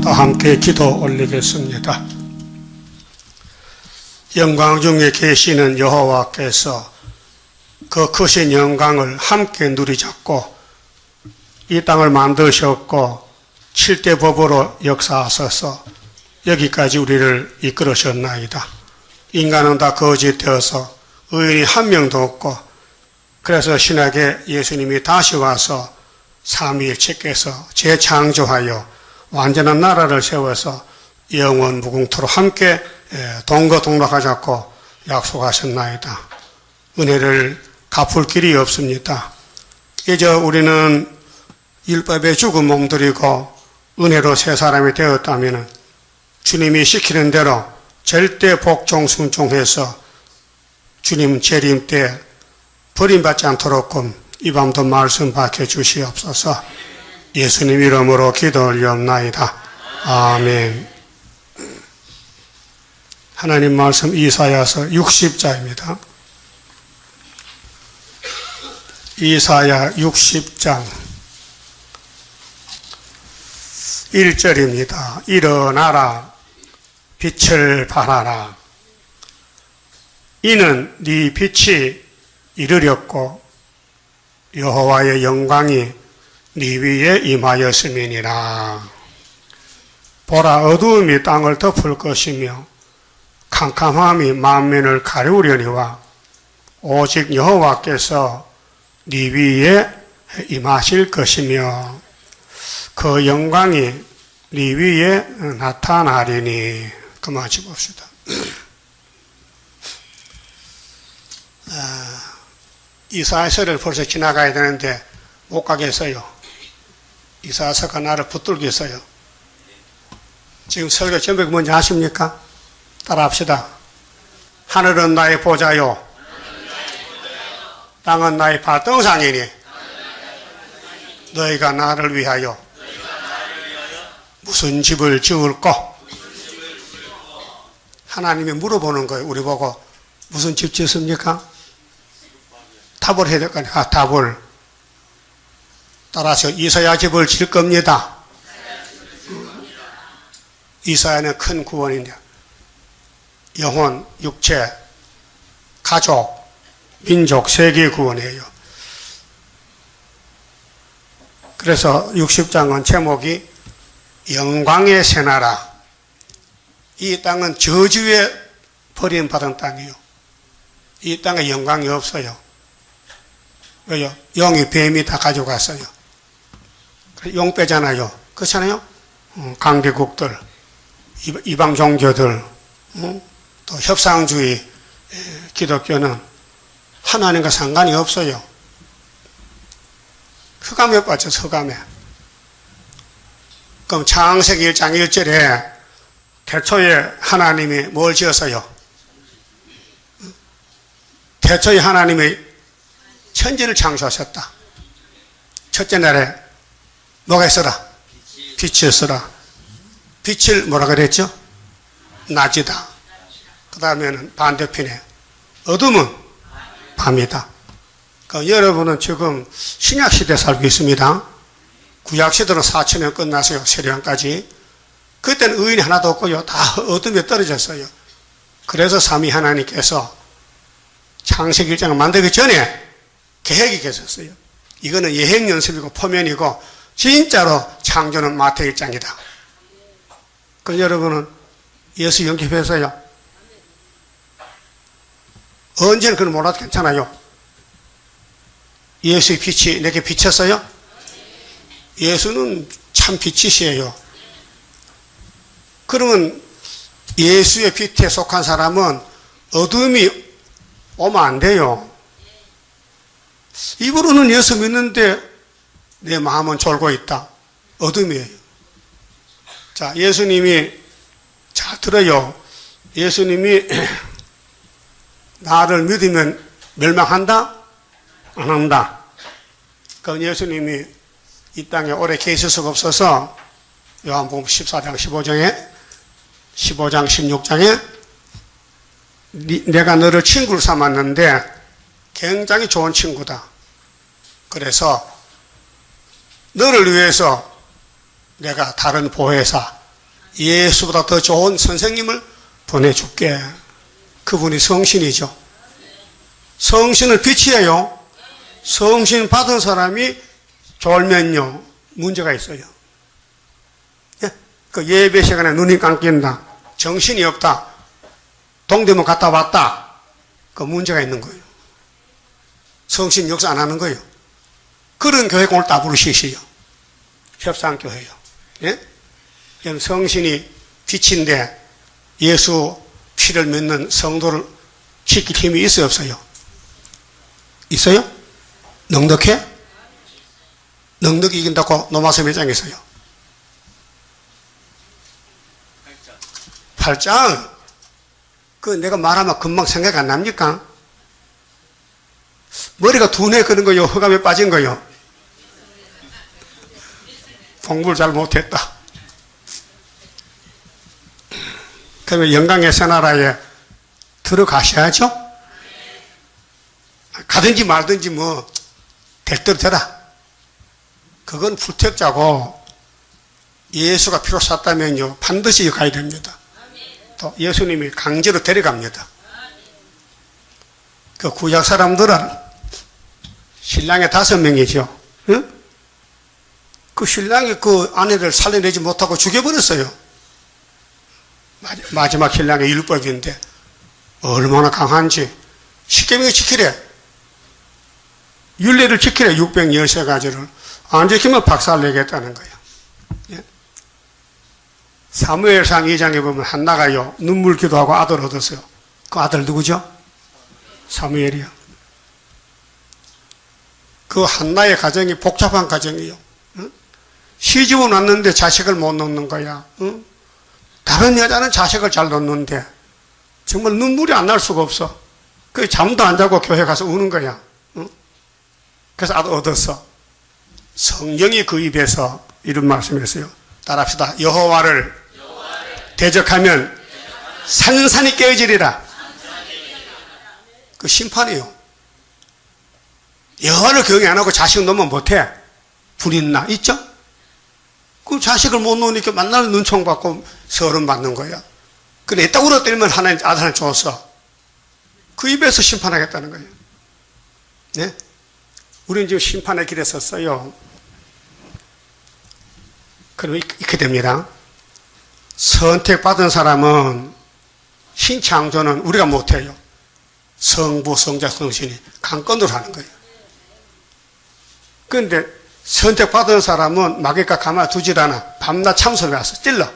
또 함께 기도 올리겠습니다. 영광 중에 계시는 여호와께서 그 크신 영광을 함께 누리잡고 이 땅을 만드셨고 7대 법으로 역사하셔서 여기까지 우리를 이끌으셨나이다. 인간은 다 거짓되어서 의인이 한 명도 없고, 그래서 신약에 예수님이 다시 와서 삼위일체께서 재창조하여 완전한 나라를 세워서 영원 무궁토록 함께 동거동락하자고 약속하셨나이다. 은혜를 갚을 길이 없습니다. 이제 우리는 율법에 죽은 몸들이고 은혜로 새 사람이 되었다면 주님이 시키는 대로 절대 복종 순종해서 주님 재림 때 버림받지 않도록끔 이 밤도 말씀 밝혀 주시옵소서. 예수님 이름으로 기도 올리옵나이다. 아멘. 하나님 말씀 이사야서 60장입니다. 이사야 60장 1절입니다. 일어나라, 빛을 발하라. 이는 네 빛이 이르렀고 여호와의 영광이 네 위에 임하였음이니라. 보라, 어두움이 땅을 덮을 것이며 캄캄함이 만민을 가리우려니와 오직 여호와께서 네 위에 임하실 것이며 그 영광이 네 위에 나타나리니. 그만 짚읍시다. 이사야서를 벌써 지나가야 되는데 못 가겠어요. 이사야서가 나를 붙들겠어요. 지금 설교 제목이 뭔지 아십니까? 따라합시다. 하늘은 나의 보좌요, 땅은 나의 발등상이니 너희가 나를 위하여 무슨 집을 지을꼬? 하나님이 물어보는 거예요. 우리 보고 무슨 집 짓습니까? 답을 해야 될 거 아니에요. 답을. 따라서 이사야 집을 질 겁니다. 이사야는 큰 구원이냐. 영혼, 육체, 가족, 민족, 세계 구원이에요. 그래서 60장은 제목이 영광의 새나라. 이 땅은 저주에 버림받은 땅이에요. 이 땅에 영광이 없어요. 왜요? 용이, 뱀이 다 가져갔어요. 용 빼잖아요. 그렇잖아요? 강대국들, 이방 종교들, 또 협상주의 기독교는 하나님과 상관이 없어요. 흑암에 빠져서 흑암에. 그럼 창세기 1장 1절에 태초에 하나님이 뭘 지었어요? 태초에 하나님이 천지를 창조하셨다. 첫째 날에 뭐가 있어라? 빛이 있어라. 빛을 뭐라 그랬죠? 낮이다. 그 다음에는 반대편에 어둠은 밤이다. 그러니까 여러분은 지금 신약시대에 살고 있습니다. 구약시대는 4,000년 끝났어요. 세례왕까지. 그때는 의인이 하나도 없고요. 다 어둠에 떨어졌어요. 그래서 삼위 하나님께서 창세기 1장을 만들기 전에 계획이 계셨어요. 이거는 예행연습이고 포면이고 진짜로 창조는 마태 1장이다. 그럼 여러분은 예수 영접했어요? 언제는 그건 몰라도 괜찮아요. 예수의 빛이 내게 비쳤어요? 예수는 참 빛이시에요. 그러면 예수의 빛에 속한 사람은 어둠이 오면 안 돼요. 입으로는 예수 믿는데 내 마음은 졸고 있다. 어둠이에요. 자, 예수님이, 잘 들어요. 예수님이 나를 믿으면 멸망한다? 안 한다. 그럼 예수님이 이 땅에 오래 계실 수가 없어서 요한복음 14장 15장에 16장에 내가 너를 친구를 삼았는데 굉장히 좋은 친구다. 그래서 너를 위해서 내가 다른 보혜사, 예수보다 더 좋은 선생님을 보내줄게. 그분이 성신이죠. 성신을 빛이에요. 성신 받은 사람이 졸면요, 문제가 있어요. 예? 그 예배 시간에 눈이 감긴다, 정신이 없다, 동대문 갔다 왔다, 그 문제가 있는 거예요. 성신 역사 안 하는 거예요. 그런 교회가 오늘 다 부르시시요. 협상교회요. 예? 성신이 빛인데 예수 피를 믿는 성도를 지킬 힘이 있어요, 없어요? 있어요? 넉넉해? 넉넉히 이긴다고 노마서 몇 장에 있어요? 8장. 그 내가 말하면 금방 생각 안 납니까? 머리가 둔해 그런 거요? 흑암에 빠진 거요? 공부를 잘 못했다. 그러면 영광의 새 나라에 들어가셔야죠? 가든지 말든지 뭐 될 대로 되라. 그건 불택자고, 예수가 피로 샀다면요 반드시 가야 됩니다. 또 예수님이 강제로 데려갑니다. 그 구약 사람들은 신랑이 5명이죠. 응? 그 신랑이 그 아내를 살려내지 못하고 죽여버렸어요. 마지막 신랑의 율법인데 얼마나 강한지. 십계명을 지키래. 율례를 지키래. 613가지를 안 지키면 박살내겠다는 거예요. 예? 사무엘상 2장에 보면 한나가요 눈물 기도하고 아들 얻었어요. 그 아들 누구죠? 사무엘이요. 그 한나의 가정이 복잡한 가정이에요. 응? 시집은 왔는데 자식을 못 놓는 거야. 응? 다른 여자는 자식을 잘 놓는데 정말 눈물이 안 날 수가 없어. 그 잠도 안 자고 교회 가서 우는 거야. 응? 그래서 아들 얻었어. 성경이 그 입에서 이런 말씀했어요. 따라합시다. 여호와를 대적하면 산산이 깨어지리라. 그 심판이에요. 여호와를 경외 안 하고 자식 놓으면 못해. 불있나? 있죠? 그 자식을 못 놓으니까 만날 눈총 받고 서름 받는 거야. 그래, 애따구로 때리면 하나님 아들을 줬어. 그 입에서 심판하겠다는 거예요. 네? 우리는 지금 심판의 길에 섰어요. 그럼 이렇게 됩니다. 선택받은 사람은 신창조는 우리가 못해요. 성부, 성자, 성신이 강권으로 하는 거예요. 그런데 선택받은 사람은 마귀가 가만두질 않아. 밤낮 참석해 와서 찔러.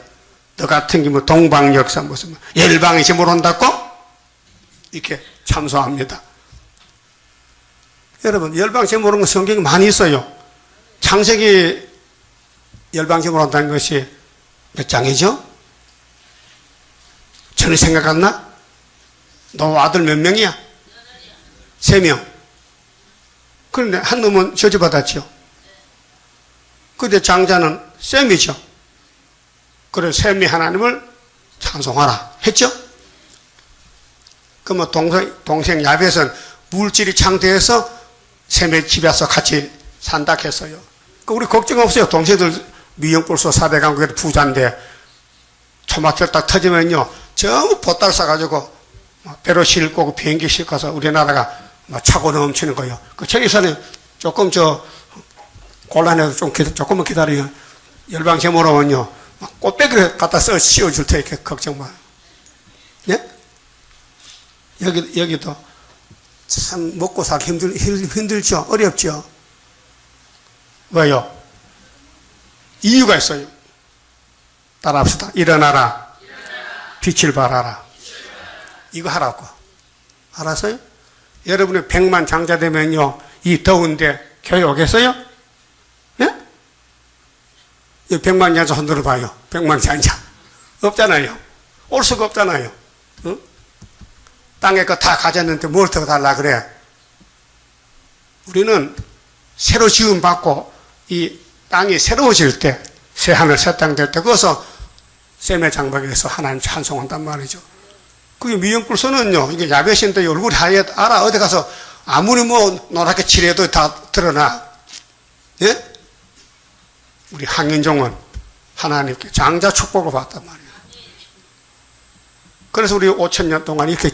너 같은 게 뭐 동방역사 무슨 열방의 힘으로 온다고? 이렇게 참소합니다. 여러분, 열방 힘으로 오는 성경이 많이 있어요. 창세기 열방 힘으로 온다는 것이 몇 장이죠? 전에 생각 안 나? 너 아들 몇 명이야? 3명. 그런데 한 놈은 저주받았죠. 그런데 장자는 셈이죠. 그래, 셈이 하나님을 찬송하라 했죠? 그러면 동생 야벳은 물질이 창대해서 셈의 집에 와서 같이 산다 했어요. 우리 걱정 없어요. 동생들 미영불소 400강국에 부자인데 초막절 딱 터지면요 전부 보따리 싸가지고 배로 싣고 비행기 싣고 가서 우리나라가 차고 넘치는 거예요. 그 저기서는 조금 곤란해도 조금만 기다리면 열방제모로 오면요 꽃배기를 갖다 써 씌워줄 테니까 걱정 마. 예? 여기도 참 먹고 살기 힘들죠? 어렵죠? 왜요? 이유가 있어요. 따라합시다. 일어나라. 빛을 발하라. 이거 하라고. 알았어요? 여러분이 100만 장자 되면요, 이 더운데 교회 오겠어요? 예? 100만 장자 손 들어봐요. 100만 장자. 없잖아요. 올 수가 없잖아요. 응? 땅에 거 다 가졌는데 뭘 더 달라 그래? 우리는 새로 지음 받고 이 땅이 새로워질 때, 새 하늘 새 땅 될 때, 거기서 셈의 장막에서 하나님 찬송한단 말이죠. 그게 미영불소는요, 이게 야벳인데 얼굴이 하얘, 알아. 어디 가서 아무리 뭐 노랗게 칠해도 다 드러나. 예? 우리 황인종은 하나님께 장자 축복을 받단 말이에요. 그래서 우리 5,000년 동안 이렇게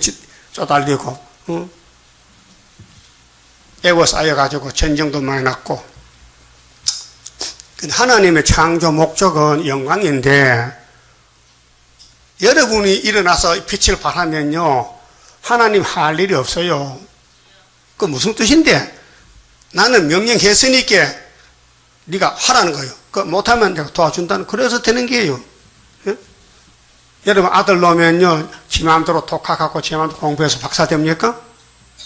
쪼달리고 애워 쌓여가지고 전쟁도 많이 났고. 하나님의 창조 목적은 영광인데 여러분이 일어나서 빛을 발하면요 하나님 할 일이 없어요. 그 무슨 뜻인데? 나는 명령했으니까 네가 하라는 거예요. 그 못하면 내가 도와준다는, 그래서 되는 게예요. 예? 여러분 아들 놓으면요 지 마음대로 독학하고 지 마음대로 공부해서 박사 됩니까?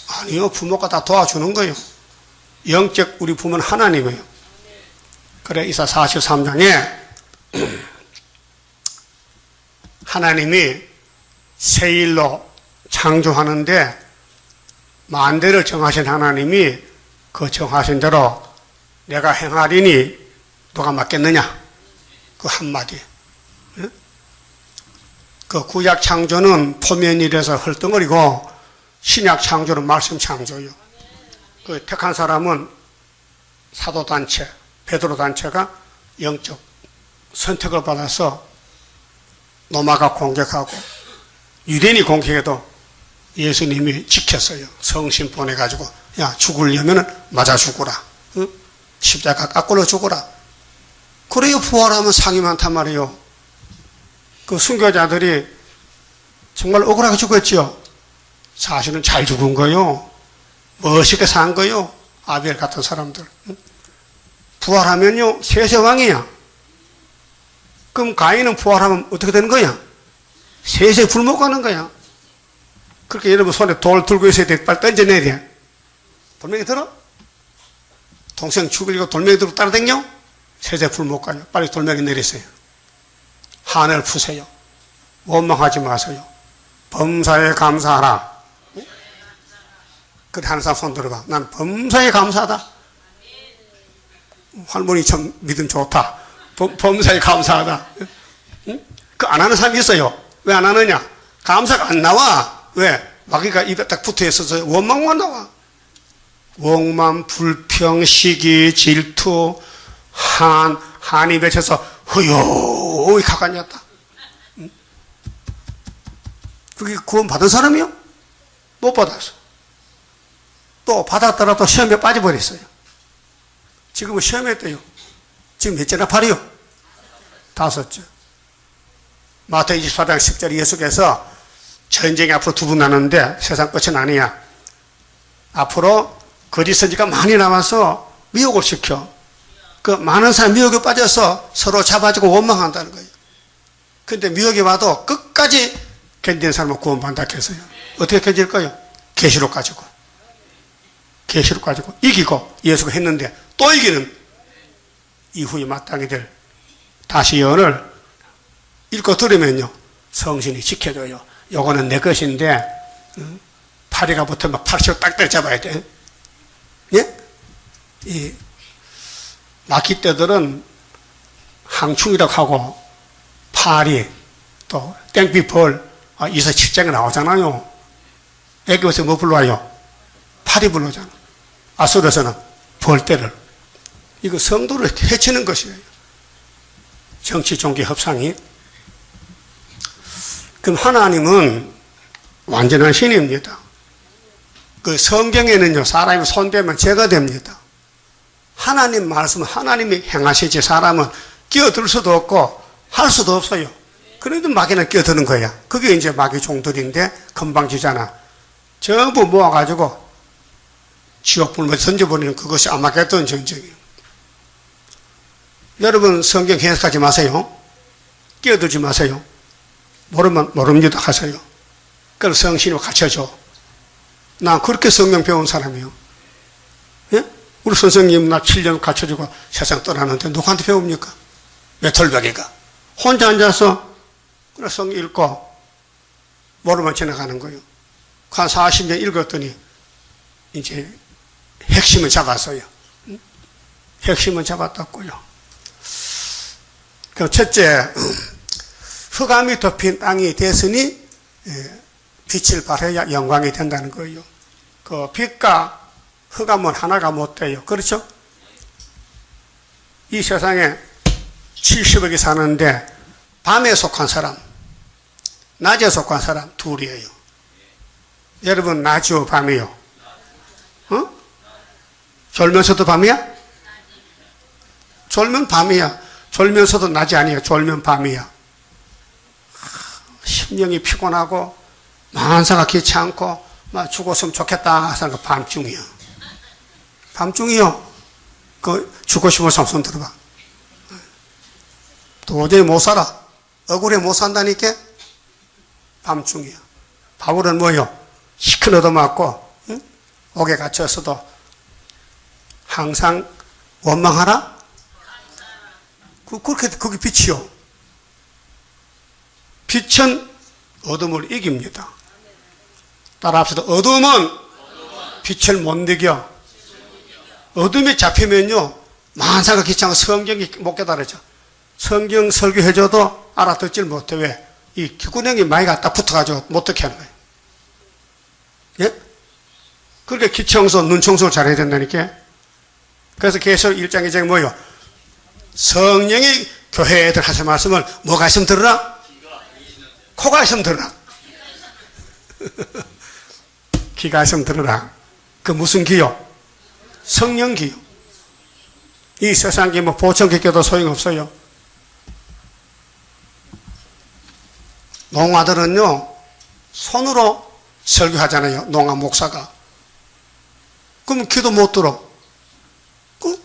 아니요. 부모가 다 도와주는 거예요. 영적 우리 부모는 하나님이에요. 그래 이사 43장에 하나님이 세일로 창조하는데 만대를 정하신 하나님이 그 정하신 대로 내가 행하리니 누가 맡겠느냐? 그 한마디. 그 구약 창조는 포면이라서 헐덩거리고 신약 창조는 말씀 창조요. 그 택한 사람은 사도단체, 베드로단체가 영적 선택을 받아서 로마가 공격하고 유대인이 공격해도 예수님이 지켰어요. 성신 보내가지고 야 죽으려면 맞아 죽어라. 응? 십자가 깎으러 죽어라. 그래요 부활하면 상이 많단 말이에요. 그 순교자들이 정말 억울하게 죽었지요. 사실은 잘 죽은 거요. 멋있게 산 거요. 아벨 같은 사람들. 응? 부활하면요 세세왕이야. 그럼 가인은 부활하면 어떻게 되는 거야? 세세 불못 가는 거야. 그렇게 여러분 손에 돌 들고 있어야 돼. 빨리 던져내야 돼. 돌멩이 들어? 동생 죽이려고 돌멩이 들고 따라다녀? 세세 불못 가요. 빨리 돌멩이 내리세요. 한을 푸세요. 원망하지 마세요. 범사에 감사하라. 그래 하는 사람 손 들어봐. 난 범사에 감사하다. 할머니 참 믿음 좋다. 범사에 감사하다. 응? 그 안 하는 사람이 있어요. 왜 안 하느냐? 감사가 안 나와. 왜? 마귀가 입에 딱 붙어 있어서 원망만 나와. 원망, 불평, 시기, 질투, 한이 맺혀서 허요이 가까이었다. 응? 그게 구원 받은 사람이요? 못 받았어. 또 받았더라도 시험에 빠져버렸어요. 지금은 시험에 때요. 지금 몇째나 팔이요? 5째. 마태복음 24장 10절 예수께서 전쟁이 앞으로 2번 나는데 세상 끝은 아니야. 앞으로 거짓 선지가 많이 남아서 미혹을 시켜. 그 많은 사람 미혹에 빠져서 서로 잡아주고 원망한다는 거예요. 근데 미혹이 와도 끝까지 견디는 사람은 구원받는다 했어요. 어떻게 견딜까요? 계시록 가지고. 계시록 가지고 이기고 예수가 했는데 또 이기는 이후에 마땅히 될 다시 예언을 읽고 들으면요 성신이 지켜줘요. 요거는 내 것인데 파리가 붙으면 파리로 딱 때려잡아야 돼. 예? 이 마귀 떼들은 항충이라고 하고 파리 또 땡비벌 이서 7장에 나오잖아요. 애기에서 뭐 불러와요? 파리 불러잖아. 아수르에서는 벌떼를. 이거 성도를 해치는 것이에요. 정치 종교 협상이. 그럼 하나님은 완전한 신입니다. 그 성경에는요 사람이 손대면 죄가 됩니다. 하나님 말씀은 하나님이 행하시지 사람은 끼어들 수도 없고 할 수도 없어요. 그래도 마귀는 끼어드는 거야. 그게 이제 마귀 종들인데 건방지잖아. 전부 모아가지고 지옥불에 던져버리는 그것이 아마겟돈 전쟁이에요. 여러분 성경 해석하지 마세요. 끼어들지 마세요. 모르면 모릅니다 하세요. 그걸 성신으로 가르쳐줘. 나 그렇게 성경 배운 사람이에요. 예? 우리 선생님 나 7년 가르쳐주고 세상 떠나는데 누구한테 배웁니까? 외톨배기가 혼자 앉아서 그냥 성 읽고 모르면 지나가는 거예요. 한 40년 읽었더니 이제 핵심을 잡았어요. 핵심을 잡았다고요. 그 첫째, 흑암이 덮인 땅이 됐으니 빛을 발해야 영광이 된다는 거예요. 그 빛과 흑암은 하나가 못 돼요. 그렇죠? 이 세상에 70억이 사는데 밤에 속한 사람, 낮에 속한 사람 둘이에요. 여러분 낮이요 밤이요? 졸면서도 밤이야? 졸면 밤이야. 졸면서도 낮이 아니에요. 졸면 밤이야. 심령이 피곤하고 만사가 귀치 않고 막 죽었으면 좋겠다 생각 밤중이요. 밤중이요. 그 죽고 싶은 사람 손 들어봐. 도저히 못 살아. 억울해 못 산다니까. 밤중이야. 바울은 뭐요? 시큰 얻어맞고 응? 옥에 갇혔어도 항상 원망하라? 그게 빛이요. 빛은 어둠을 이깁니다. 따라합시다. 어둠은 빛을 못 이겨. 어둠에 잡히면요, 만사가 귀찮고 성경이 못 깨달아져. 성경 설교해줘도 알아듣질 못해. 왜? 이 귓구녕이 많이 갖다 붙어가지고 못 듣게 하는 거예요. 예? 그러니까 귀 청소, 눈 청소를 잘해야 된다니까. 그래서 계속 1장 2장에 뭐요? 성령이 교회 애들 하신 말씀을 뭐가 있으면 들으라? 코가 있으면 들으라. 귀가 있으면 들으라. 그 무슨 귀요? 성령 귀요. 이 세상 귀 뭐 보청기 껴도 소용없어요. 농아들은요, 손으로 설교하잖아요. 농아 목사가. 그럼 귀도 못 들어.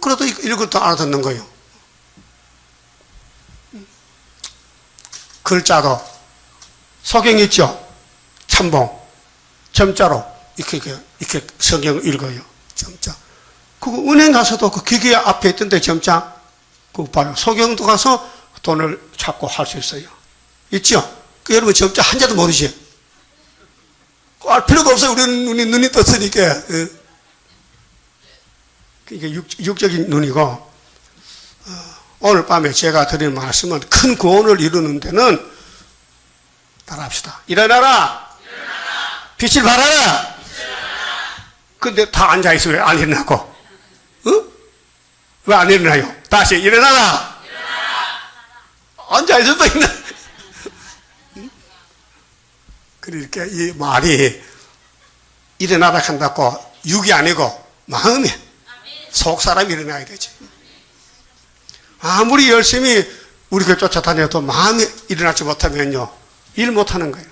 그래도 이것도 알아듣는 거예요. 글자도 소경 있죠? 참봉. 점자로 이렇게 성경을 읽어요. 점자. 그거 은행 가서도 그 기계 앞에 있던데 점자. 그거 봐요. 소경도 가서 돈을 찾고 할 수 있어요. 있죠? 그 여러분 점자 한자도 모르지? 알 필요가 없어요. 우리 눈이 떴으니까. 이게 육적인 눈이고, 오늘 밤에 제가 드리는 말씀은 큰 구원을 이루는 데는, 따라합시다. 일어나라! 빛을 발하라! 근데 다 앉아있어. 왜 안 일어나고? 왜 안 일어나요? 다시 일어나라! 앉아있어도 있나? 그러니까 이 말이 일어나라 한다고 육이 아니고 마음이, 속 사람이 일어나야 되지. 아무리 열심히 우리 교회 쫓아다녀도 마음이 일어나지 못하면요, 일 못하는 거예요.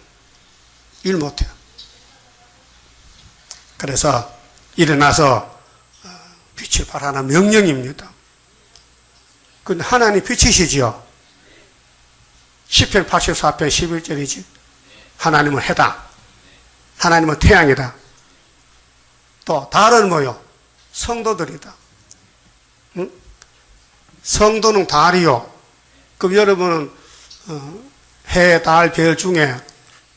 일 못해요. 그래서 일어나서 빛을 발하는 명령입니다. 근데 하나님 빛이시지요. 시편 84편 11절이지. 하나님은 해다. 하나님은 태양이다. 또 달은 뭐요? 성도들이다. 응? 성도는 달이요. 그럼 여러분은 해, 달, 별 중에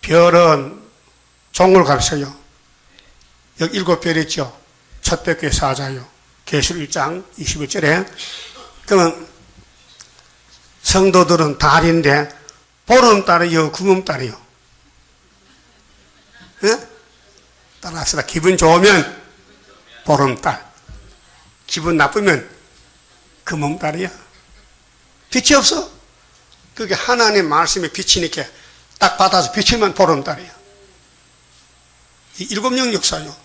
별은 종을 가르쳐요. 여기 7별 있죠. 첫 백교의 사자요. 계시록 1장 21절에. 그러면 성도들은 달인데 보름달이요, 구름달이요. 예? 따라합시다. 기분 좋으면 보름달, 기분 나쁘면 금음달이야. 빛이 없어. 그게 하나님 말씀에 비치니까 딱 받아서 비치면 보름달이야. 이 7명 역사요.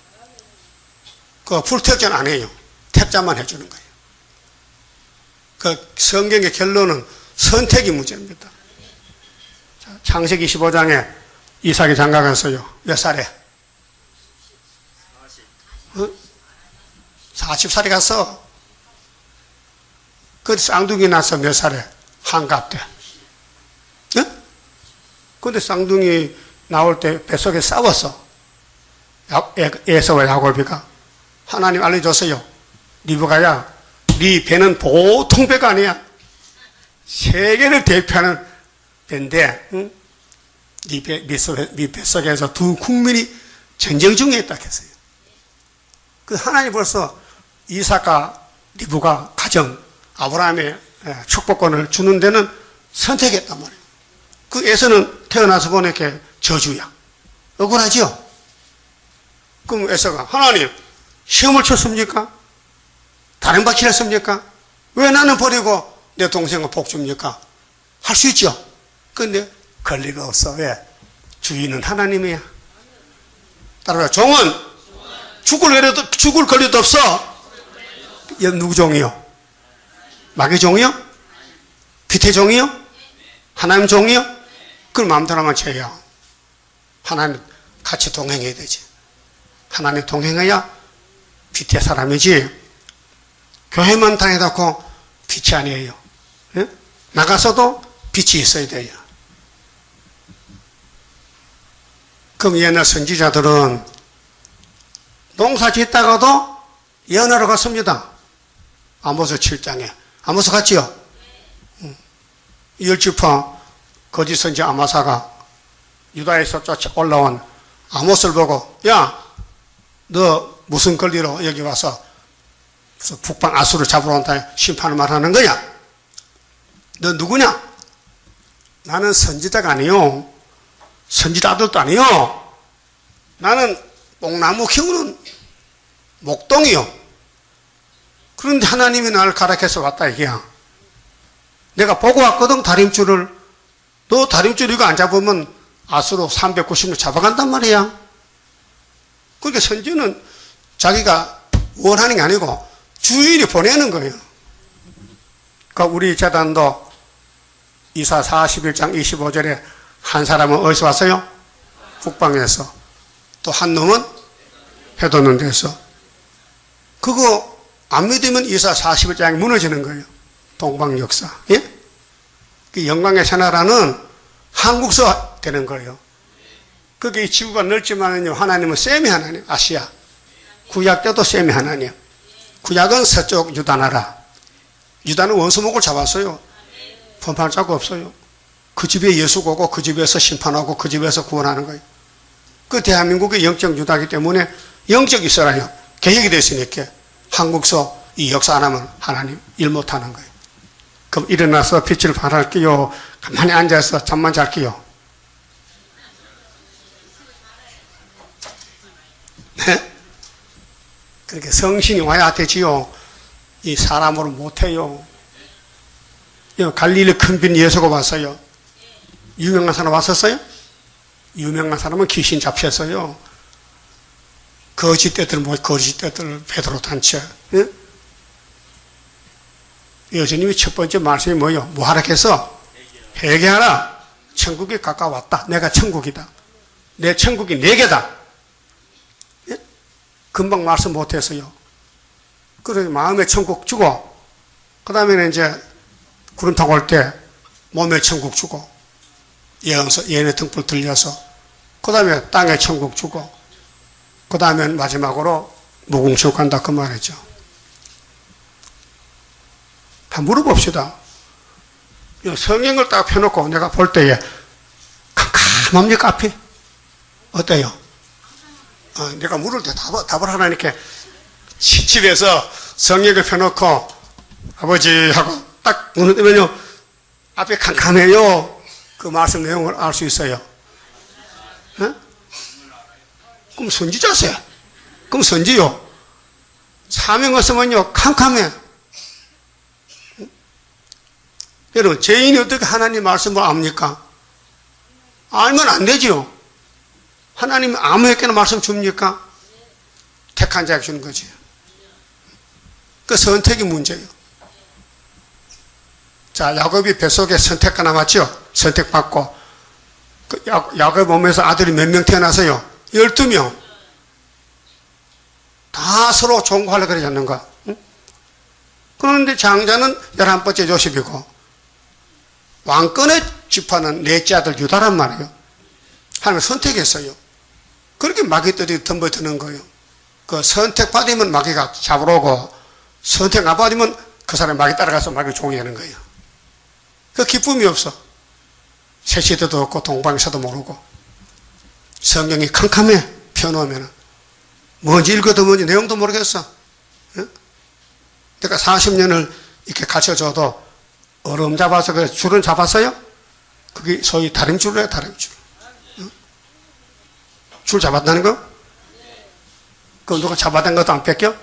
그 불택전 안 해요. 택자만 해주는 거예요. 그 성경의 결론은 선택이 문제입니다. 창세기 25장에 이삭이 장가갔어요. 몇 살에? 40살에 갔어. 그 쌍둥이 낳았어. 몇 살에? 한갑 때. 근데 쌍둥이 나올 때 뱃속에 싸웠어. 에서와 야곱이가. 하나님 알려줬어요. 리브가야, 네 배는 보통 배가 아니야. 세계를 대표하는 배인데, 응? 네 뱃속에서 두 국민이 전쟁 중에 있다 했어요. 그 하나님 벌써 이삭과 리브가 가정, 아브라함의 축복권을 주는 데는 선택했단 말이에요. 그 에서는 태어나서 보니까 저주야. 억울하죠? 그럼 에서가, 하나님, 시험을 쳤습니까? 다른 바퀴를 했습니까? 왜 나는 버리고 내 동생은 복 줍니까? 할 수 있죠. 근데 권리가 없어. 왜? 주인은 하나님이야. 따라서 종은 죽을 권리도 없어. 누구 종이요? 마귀 종이요? 빛의 종이요? 하나님 종이요? 그걸 마음대로 하면 죄야. 하나님 같이 동행해야 되지. 하나님 동행해야 빛의 사람이지. 교회만 다니다고 빛이 아니에요. 예? 나가서도 빛이 있어야 돼요. 그럼 옛날 선지자들은 농사 짓다가도 예언하러 갔습니다. 아모스 7장에. 아모스 갔지요? 열지파 거짓 선지 아마사가 유다에서 쫓아 올라온 아모스를 보고, 야, 너 무슨 권리로 여기 와서 북방 아수를 잡으러 온다 심판을 말하는 거야? 너 누구냐? 나는 선지자가 아니요. 선지자 아들도 아니요. 나는 뽕나무 키우는 목동이요. 그런데 하나님이 나를 가락해서 왔다 이게야. 내가 보고 왔거든, 다림줄을. 너 다림줄 이거 안 잡으면 아수로 390을 잡아간단 말이야. 그러니까 선지는 자기가 원하는 게 아니고 주인이 보내는 거예요. 그러니까 우리 재단도 이사 41장 25절에 한 사람은 어디서 왔어요? 북방에서. 또 한 놈은 해돋는 데서. 그거 안 믿으면 이사 41장이 무너지는 거예요. 동방 역사. 예? 그 영광의 새나라는 한국서 되는 거예요. 그게 이 지구가 넓지만은요, 하나님은 셈이 하나님, 아시아. 구약 때도 셈이 하나님. 구약은 서쪽 유다 나라. 유다는 원수목을 잡았어요. 범할 자가 없어요. 그 집에 예수가 오고 그 집에서 심판하고 그 집에서 구원하는 거예요. 그 대한민국의 영적 유다이기 때문에 영적 이스라엘 개혁이 됐으니까 한국서 이 역사 안 하면 하나님 일 못하는 거예요. 그럼 일어나서 빛을 발할게요. 가만히 앉아서 잠만 잘게요. 네? 그렇게 성신이 와야 되지요. 이 사람으로 못해요. 갈릴리 큰 빈 예수가 왔어요. 유명한 사람 왔었어요? 유명한 사람은 귀신 잡혔어요. 거짓대들, 거짓대들, 베드로 단체. 예? 예수님이 첫 번째 말씀이 뭐예요? 뭐 하라 해서? 회개하라. 천국이 가까웠다. 내가 천국이다. 내 천국이 네 개다. 예? 금방 말씀 못했어요. 그래서 마음의 천국 주고, 그 다음에는 이제 구름 타고 올 때 몸의 천국 주고, 예언의 등불 들려서, 그 다음에 땅의 천국 주고, 그 다음에 마지막으로 무궁천국 간다 그 말이죠. 다 물어봅시다. 성경을 딱 펴놓고 내가 볼 때에 캄캄합니까 앞이? 어때요? 내가 물을 때 답을 하라니까 집에서 성경을 펴놓고 아버지 하고 딱 눈을 뜨면요 앞에 캄캄해요. 그 말씀 내용을 알 수 있어요. 네? 그럼 선지자세요. 그럼 선지요. 사명 없으면요 캄캄해. 여러분 죄인이 어떻게 하나님 말씀을 압니까? 알면 안 되죠. 하나님이 아무에게나 말씀 줍니까? 택한 자에게 주는 거지. 그 선택이 문제예요. 자, 야곱이 뱃속에 선택가 남았죠? 선택받고. 그 야곱 몸에서 아들이 몇 명 태어나서요? 12명. 다 서로 종고하려고 그러지 않는가? 응? 그런데 장자는 11번째 요셉이고, 왕권의 지파는 넷째 아들 유다란 말이에요. 하나님 선택했어요. 그렇게 마귀들이 덤벼드는 거예요. 그 선택받으면 마귀가 잡으러 오고, 선택 안 받으면 그 사람이 마귀 따라가서 마귀 종이 되는 거예요. 그 기쁨이 없어. 새시대도 없고 동방에서도 모르고 성경이 캄캄해 펴놓으면 뭔지 읽어도 뭔지 내용도 모르겠어. 응? 내가 40년을 이렇게 가르쳐줘도 얼음 잡아서 그 줄은 잡았어요? 그게 소위 다림줄이에요. 다림줄. 응? 줄 잡았다는 거? 그럼 누가 잡아댄 것도 안 뺏겨?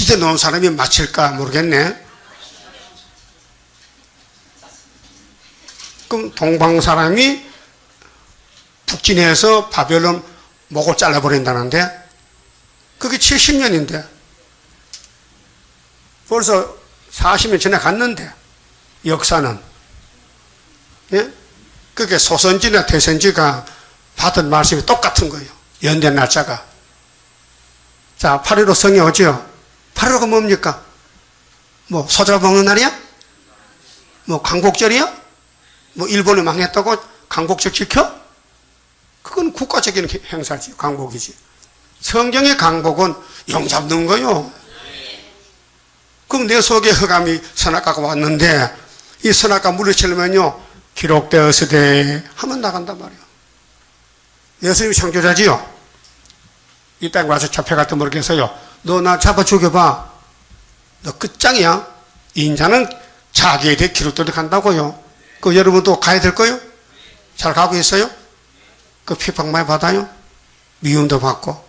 시대 놓은 사람이 맞힐까 모르겠네. 그럼 동방 사람이 북진해서 바벨론 목을 잘라버린다는데 그게 70년인데 벌써 40년 전에 갔는데 역사는 예? 그게 소선지나 태선지가 받은 말씀이 똑같은 거예요. 연대 날짜가. 자, 8.15 성이 오죠. 8.15가 뭡니까? 뭐 소자 먹는 날이야? 뭐 광복절이야? 뭐 일본이 망했다고 광복절 지켜? 그건 국가적인 행사지. 광복이지. 성경의 광복은 용 잡는 거요. 그럼 내 속에 흑암이 선악과가 왔는데 이 선악과 물리치려면요 기록되었으되 하면 나간단 말이에요. 예수님이 창조자지요. 이 땅에 와서 잡혀갔다 모르겠어요. 너 나 잡아 죽여봐. 너 끝장이야. 인자는 자기에 대해 기록대로 간다고요. 그 여러분도 가야 될 거요? 잘 가고 있어요? 그 핍박 많이 받아요? 미움도 받고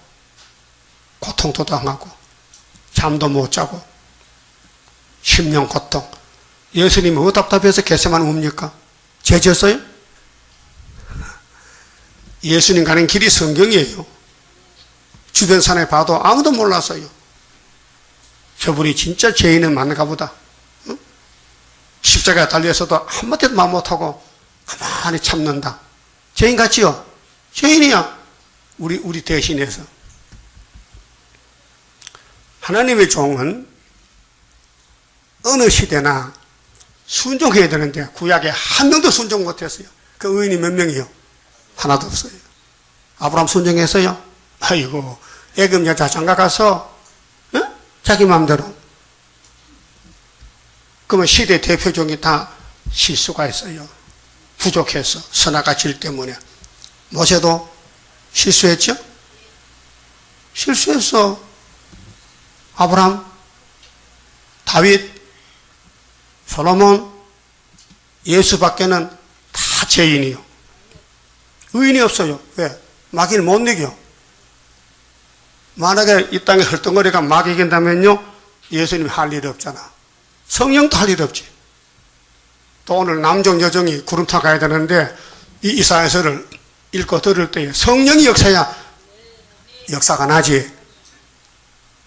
고통도 당하고 잠도 못 자고 심령 고통. 예수님이 왜 답답해서 겟세마네 웁니까? 죄 지었어요? 예수님 가는 길이 성경이에요. 주변 산에 봐도 아무도 몰랐어요. 저분이 진짜 죄인은 맞는가 보다. 응? 십자가에 달려서도 한마디도 말 못하고 가만히 참는다. 죄인 같지요? 죄인이야. 우리 대신해서. 하나님의 종은 어느 시대나 순종해야 되는데 구약에 한 명도 순종 못했어요. 그 의인이 몇 명이요? 하나도 없어요. 아브라함 순종했어요? 아이고 애굽 여자 장가 가서 자기 마음대로. 그러면 시대 대표종이 다 실수가 있어요. 부족해서 선악과 질 때문에. 모세도 실수했죠? 실수했어. 아브라함, 다윗, 솔로몬, 예수밖에는 다 죄인이요. 의인이 없어요. 왜? 마귀를 못 이겨. 만약에 이 땅에 헐덩거리가 마귀 이긴다면요, 예수님이 할 일이 없잖아. 성령도 할 일이 없지. 또 오늘 남종, 여종이 구름타 가야 되는데, 이 이사야서를 읽고 들을 때 성령이 역사야 역사가 나지.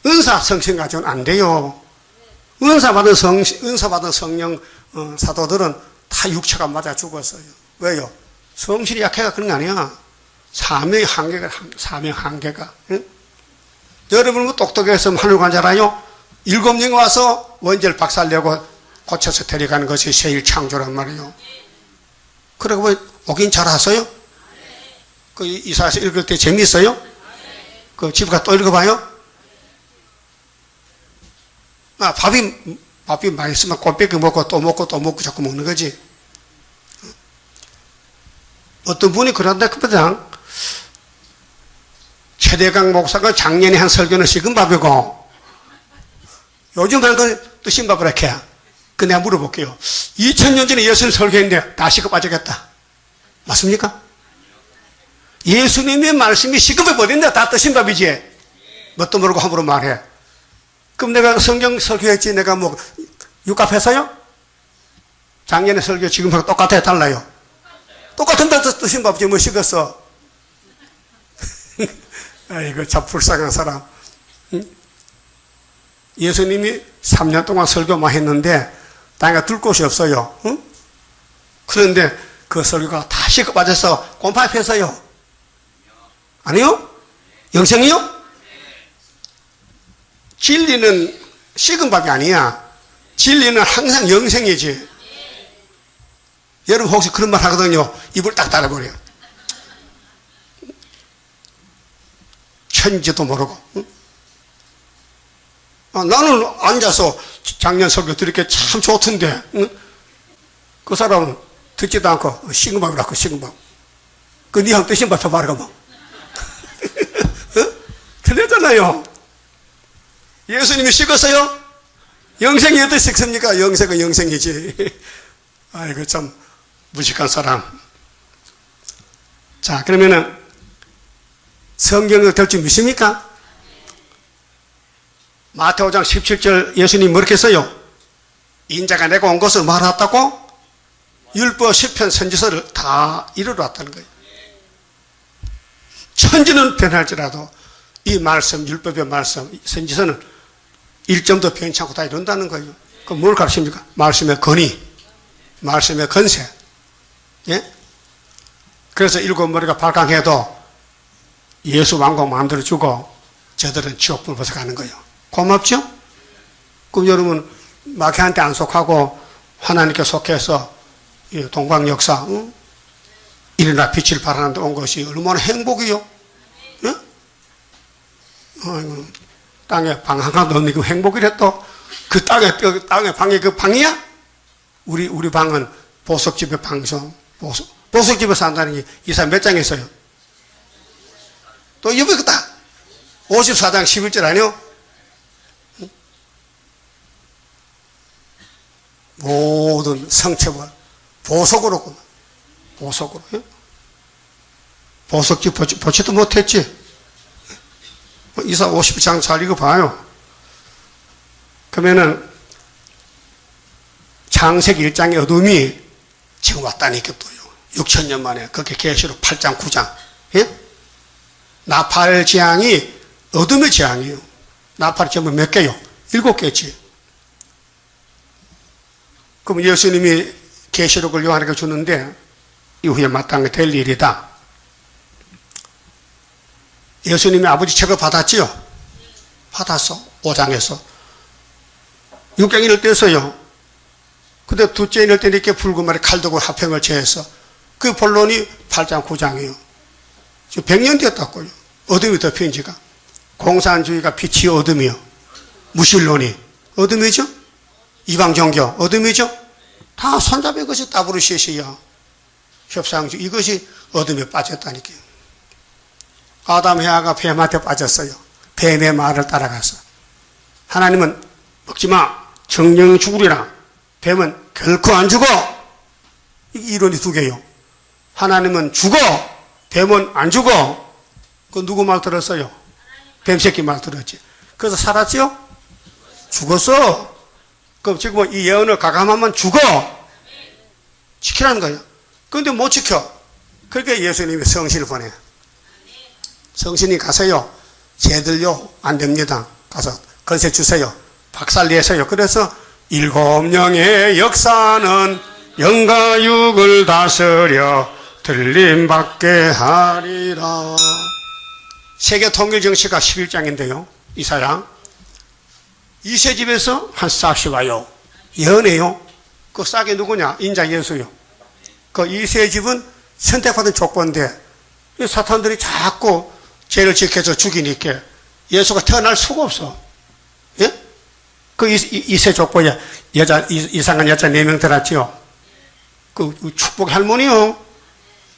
은사 성신 가지고는 안 돼요. 은사 받은 성령 사도들은 다 육체가 맞아 죽었어요. 왜요? 성실이 약해가 그런 거 아니야. 사명의 한계가. 응? 여러분 뭐 똑똑해서 하늘관 잘 알아요? 7명이 와서 원죄를 박살내고 고쳐서 데려가는 것이 세일 창조란 말이에요. 그리고 뭐 오긴 잘하세요? 그 이사야서 읽을 때 재미있어요? 그 집에 가서 또 읽어봐요? 밥이 맛있으면 꽃배기 먹고 또 먹고 또 먹고 자꾸 먹는 거지. 어떤 분이 그런다 그러거든. 최대강 목사가 작년에 한 설교는 식은 밥이고 요즘 한 건 또 신밥을 이렇게 해. 그 내가 물어볼게요. 2000년 전에 예수님 설교했는데 다 식어 빠지겠다. 맞습니까? 예수님의 말씀이 식급해 버린다. 다 뜨신 밥이지. 뭣도 모르고 함부로 말해. 그럼 내가 성경 설교했지. 내가 뭐 육갑했어요? 작년에 설교 지금하고 똑같아요? 달라요? 똑같은 데 뜨신 밥이지 뭐 식었어. 아이고 참 불쌍한 사람. 응? 예수님이 3년 동안 설교만 했는데 땅에 둘 곳이 없어요. 응? 그런데 그 설교가 다 식어 빠져서 곰팡이했어요. 아니요? 영생이요? 진리는 식은 밥이 아니야. 진리는 항상 영생이지. 여러분 혹시 그런 말 하거든요. 입을 딱 닫아버려. 천지도 모르고. 응? 나는 앉아서 작년 설교 들을게 참 좋던데. 응? 그 사람은 듣지도 않고 식은 밥이라고 식은 밥. 그 니하고 뜨신 밥 말해가 뭐. 틀렸잖아요. 예수님이 식었어요? 영생이 어떻게 식습니까? 영생은 영생이지. 아이고 참 무식한 사람. 자 그러면은 성경을 될 줄 믿습니까? 마태오 5장 17절 예수님이 뭐렇게 했어요? 인자가 내가 온 것을 말았다고? 율법, 시편, 선지서를 다 이루러 왔다는 거예요. 천지는 변할지라도 이 말씀, 율법의 말씀, 선지서는 1점도 변치 않고 다 이룬다는 거예요. 그럼 뭘 가르칩니까? 말씀의 권위, 말씀의 건세. 예? 그래서 일곱 머리가 발광해도 예수 왕국 만들어주고 저들은 지옥불 벗어가는 거예요. 고맙죠? 그럼 여러분 마귀한테 안 속하고 하나님께 속해서 동방역사 일어나 빛을 발하는데 온 것이 얼마나 행복이요? 예? 땅에 방 하나도 없는 그 행복이래 또. 그 땅에 방이 그 방이야? 우리 방은 보석집의 방이죠. 보석집에 산다는 게 이사 몇 장에 있어요? 또 여기 있다. 54장 11절 아니요? 모든 성체벌 보석으로 보석으로. 보석집 보지도 못했지. 이사 50장 잘 읽어봐요. 그러면은 창세기 1장의 어둠이 지금 왔다니까 또요. 6천년 만에 그게 계시록 8장 9장. 예? 나팔 재앙이 어둠의 재앙이에요. 나팔이 전부 몇 개요? 7개지. 그럼 예수님이 계시록을 요한에게 주는데 이후에 마땅히 될 일이다. 예수님이 아버지 책을 받았지요? 받았어. 5장에서. 6장인을 떼서요. 근데 둘째 인을 때 이렇게 붉은 말에 칼도고 화평을 제해서 그 본론이 8장 9장이에요. 지금 100년 되었다고요. 어둠이 덮인 지가. 공산주의가 빛이 어둠이요. 무신론이 어둠이죠. 이방 종교 어둠이죠. 다 손잡이 것이 따브르시시야. 협상주 이것이 어둠에 빠졌다니까요. 아담 해아가 뱀한테 빠졌어요. 뱀의 말을 따라가서. 하나님은 먹지마 정령 죽으리라. 뱀은 결코 안 죽어. 이 이론이 두 개요. 하나님은 죽어. 뱀은 안 죽어. 그 누구 말 들었어요? 뱀 새끼 말 들었지. 그래서 살았지요? 죽었어. 그럼 지금 이 예언을 가감하면 죽어. 지키라는 거예요. 그런데 못 지켜. 그러니까 예수님이 성신을 보내. 성신이 가세요. 쟤들요 안 됩니다. 가서 건세 주세요. 박살내세요. 그래서 7영의 역사는 영과 육을 다스려 들림받게 하리라. 세계 통일 정치가 11장인데요. 이사야. 이세집에서 한 싹씩 와요. 예언해요. 그 싹이 누구냐? 인자 예수요. 그 이세집은 선택받은 족보인데 사탄들이 자꾸 죄를 지켜서 죽이니까 예수가 태어날 수가 없어. 예? 그 이세 족보에 이상한 여자 4명 들었지요. 그 축복 할머니요.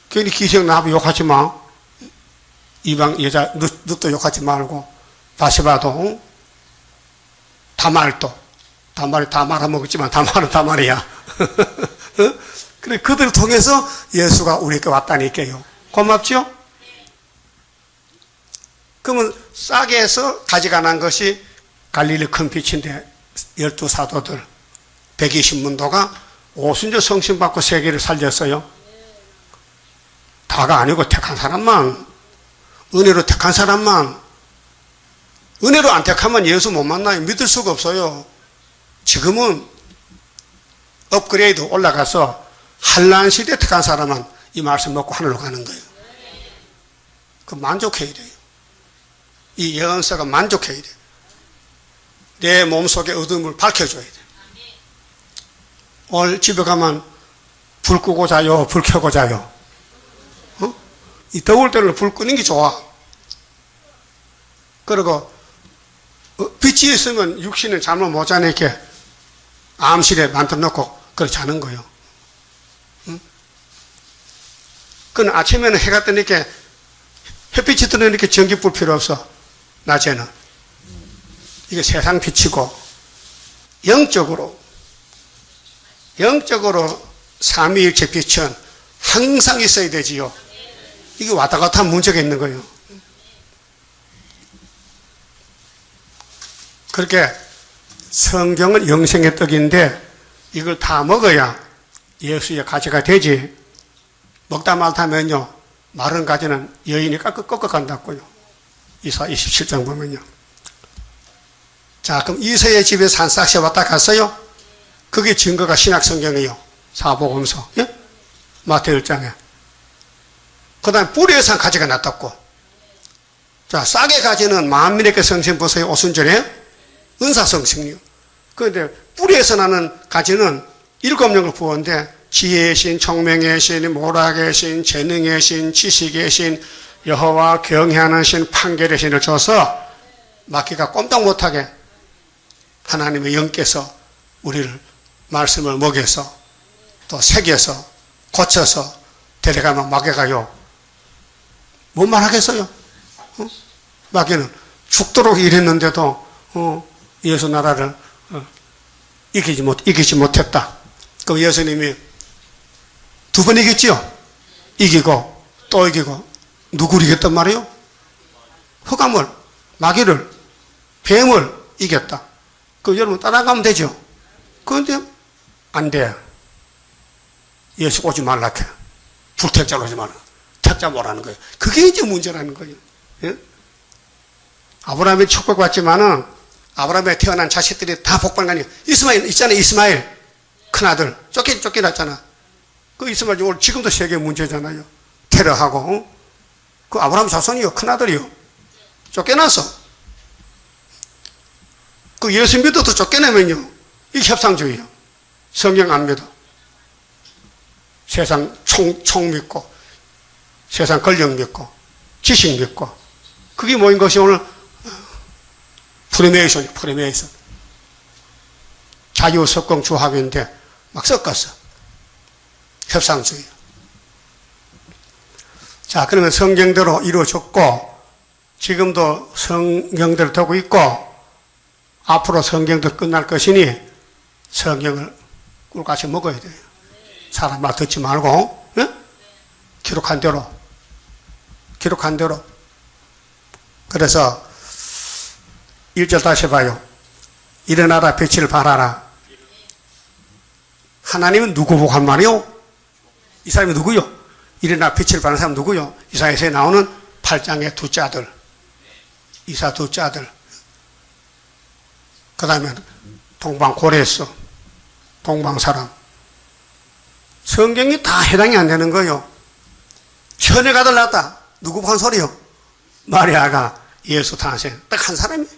괜히 기생 나하고 욕하지 마. 이방 여자 늑도 욕하지 말고 다시 봐도 다말도 다말이 다 말아먹었지만 다말은 다말이야. 그래 그들을 통해서 예수가 우리에게 왔다니까요. 고맙죠? 그러면 싹에서 가지가 난 것이 갈릴리 큰 빛인데 12사도들 120문도가 오순절 성신 받고 세계를 살렸어요. 다가 아니고 택한 사람만, 은혜로 택한 사람만. 은혜로 안 택하면 예수 못 만나요. 믿을 수가 없어요. 지금은 업그레이드 올라가서 한란 시대에 택한 사람은 이 말씀 먹고 하늘로 가는 거예요. 그 만족해야 돼요. 이 예언서가 만족해야 돼요. 내 몸속의 어둠을 밝혀줘야 돼요. 오늘 집에 가면 불 끄고 자요, 불 켜고 자요. 이 더울 때는 불 끄는 게 좋아. 그리고 빛이 있으면 육신은 잠을 못 자니까 암실에 만들어 놓고 그렇게 자는 거예요. 그건 아침에는 해가 뜨니까 햇빛이 뜨니까 전기불 필요 없어. 낮에는. 이게 세상 빛이고 영적으로 삼위일체 빛은 항상 있어야 되지요. 이게 왔다 갔다 하면 문제가 있는 거예요. 그렇게 성경은 영생의 떡인데 이걸 다 먹어야 예수의 가지가 되지. 먹다 말다 하면요, 마른 가지는 여인이 꺾어간다고요. 이사 27장 보면요. 자, 그럼 이서의 집에서 한 싹시 왔다 갔어요. 그게 증거가 신약 성경이에요. 사복음서, 예? 마태오 1장에. 그 다음에 뿌리에서 한 가지가 났다고. 자, 싹의 가지는 만민에게 성신 보세요. 오순절에 은사성신이요. 그런데 뿌리에서 나는 가지는 7명을 부었는데 지혜의 신, 총명의 신, 모락의 신, 재능의 신, 지식의 신, 여호와 경외하는 신, 판결의 신을 줘서 마귀가 꼼짝 못하게 하나님의 영께서 우리를 말씀을 먹여서 또 새겨서 고쳐서 데려가면 마귀가요 뭔 말하겠어요? 마귀는 죽도록 일했는데도 예수 나라를 이기지 못했다. 그럼 예수님이 2번 이겼지요? 이기고 또 이기고 누구를 이겼단 말이에요? 흑암을, 마귀를, 뱀을 이겼다. 그럼 여러분 따라가면 되죠? 그런데 안 돼. 예수 오지 말라 해. 불택자로 오지 말라. 택자 뭐라는 거예요. 그게 이제 문제라는 거예요. 예? 아브라함이 축복받지만은 아브라함에 태어난 자식들이 다 복받는 거 아니에요. 이스마엘 있잖아요. 이스마엘 큰아들 쫓겨났잖아. 그 이스마엘 오늘 지금도 세계 문제잖아요. 테러하고 그 아브라함 자손이요. 큰아들이요. 쫓겨났어. 그 예수 믿어도 쫓겨내면요. 이게 협상주의요. 성경 안 믿어. 세상 총 믿고 세상 권력 믿고 지식 믿고 그게 모인 것이 오늘 프리메이션이에요. 프리메이션. 자유석공 주합인데 막 섞었어. 협상주의. 자, 그러면 성경대로 이루어졌고 지금도 성경대로 되고 있고 앞으로 성경도 끝날 것이니 성경을 꿀같이 먹어야 돼요. 사람 말 듣지 말고, 예? 기록한 대로. 그래서 1절 다시 봐요. 일어나라 빛을 발하라. 하나님은 누구 보고 한 말이요? 이 사람이 누구요? 일어나 빛을 발하는 사람 누구요? 이사야서에 나오는 8장의 둘째 아들. 이사 둘째 아들. 그 다음에 동방고레스, 동방사람. 성경이 다 해당이 안 되는 거예요. 천의 아들 낳았다. 누구 한 소리요? 마리아가 예수 탄생. 딱 한 사람이에요.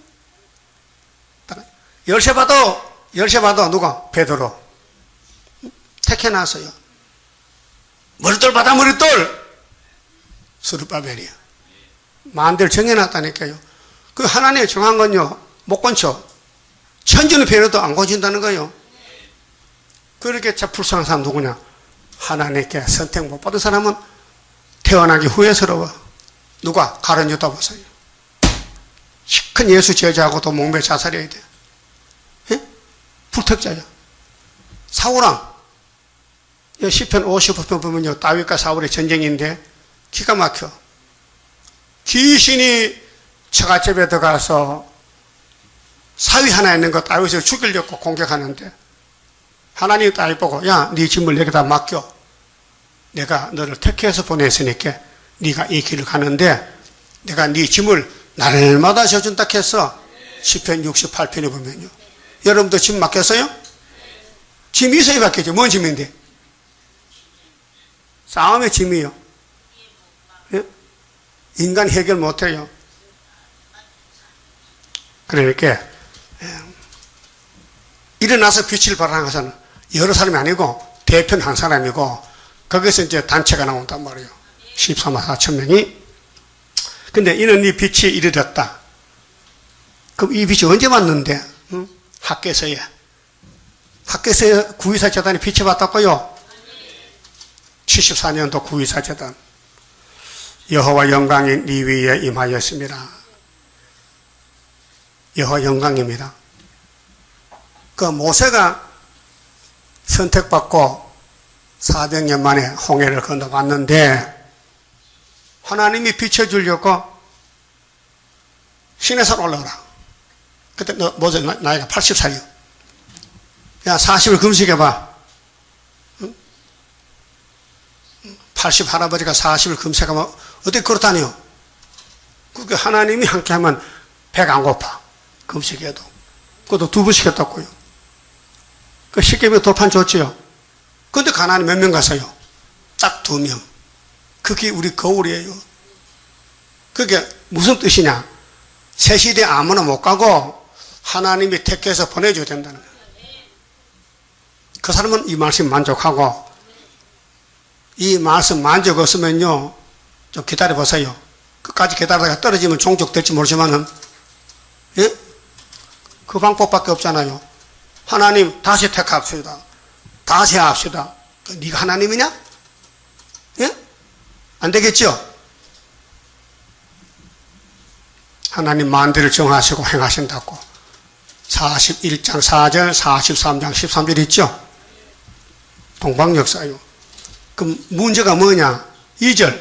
열쇠 받아 누가? 베드로. 택해놨어요. 머릿돌 받아 머릿돌. 스룹바벨이야. 만대를 정해놨다니까요. 그 하나님이 정한 건요. 못 건쳐. 천지는 배려도 안 고친다는 거예요. 그렇게 참 불쌍한 사람 누구냐? 하나님께 선택 못 받은 사람은 태어나기 후회스러워. 누가? 가룟 유다 보세요. 큰 예수 제자하고도 목매 자살해야 돼. 예? 불택자야. 사울왕. 시편 55편 보면요. 다윗과 사울의 전쟁인데 기가 막혀. 귀신이 처갓집에 들어가서 사위 하나 있는 거 다윗을 죽이려고 공격하는데 하나님 다윗 보고 야, 네 짐을 내게다 맡겨. 내가 너를 택해서 보냈으니까 네가 이 길을 가는데 내가 네 짐을 날마다 져준다 했어. 시편 68편에 보면요. 여러분도 짐 맡겼어요? 짐 있어야 맡겼죠. 뭔 짐인데? 싸움의 짐이요. 예? 인간 해결 못해요. 그러니까 일어나서 빛을 발하는 것은 여러 사람이 아니고 대표는 한 사람이고 거기서 이제 단체가 나온단 말이에요. 14만 4천 명이. 근데 이는 이 빛이 이르렀다. 그럼 이 빛이 언제 왔는데? 응? 학개서에 구의사 재단이 빛이 왔다고요? 74년도 구의사 재단. 여호와 영광이 네 위에 임하였습니다. 여호와 영광입니다. 그 모세가 선택받고 400년 만에 홍해를 건너갔는데 하나님이 비춰주려고 시내산 올라오라. 그때 너 뭐지? 나이가 80살이요. 야, 40을 금식해봐. 응? 80 할아버지가 40을 금식하면 어떻게 그렇다니요? 그게 하나님이 함께 하면 배가 안 고파. 금식해도. 그것도 2번씩 했다고요. 그 쉽게 돌판 좋지요. 근데 가난이 몇 명 가서요? 딱 2명. 그게 우리 거울이에요. 그게 무슨 뜻이냐? 새 시대에 아무나 못 가고 하나님이 택해서 보내줘야 된다는 거예요. 그 사람은 이 말씀 만족하고, 이 말씀 만족 없으면요, 좀 기다려 보세요. 끝까지 기다리다가 떨어지면 종족될지 모르지만은, 예? 그 방법밖에 없잖아요. 하나님 다시 택합시다. 다시 합시다. 네가 하나님이냐? 예? 안 되겠죠? 하나님 만대를 정하시고 행하신다고 41장 4절 43장 13절 있죠? 동방역사요. 그럼 문제가 뭐냐? 2절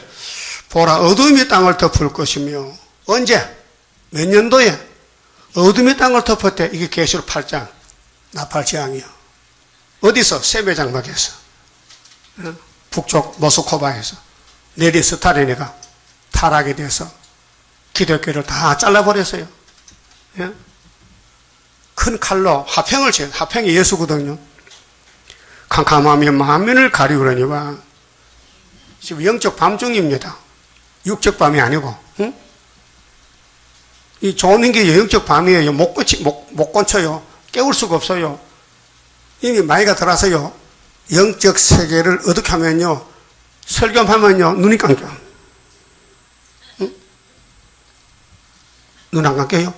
보라 어둠이 땅을 덮을 것이며 언제? 몇 년도에? 어둠이 땅을 덮었대. 이게 계시록 8장 나팔지향이요. 어디서? 세배장막에서, 북쪽 모스코바에서 내리 스타린이가 타락이 돼서 기독교를 다 잘라버렸어요. 예? 큰 칼로 화평을 쳐요. 화평이 예수거든요. 캄캄하며 만민을 가리우려니와. 지금 영적 밤중입니다. 육적 밤이 아니고. 응? 이 좋은 게 영적 밤이에요. 못 건쳐요. 깨울 수가 없어요. 이미 나이가 들어서요. 영적 세계를 어떻게 하면요. 설교하면요. 눈이 감겨. 응? 눈 안 감겨요?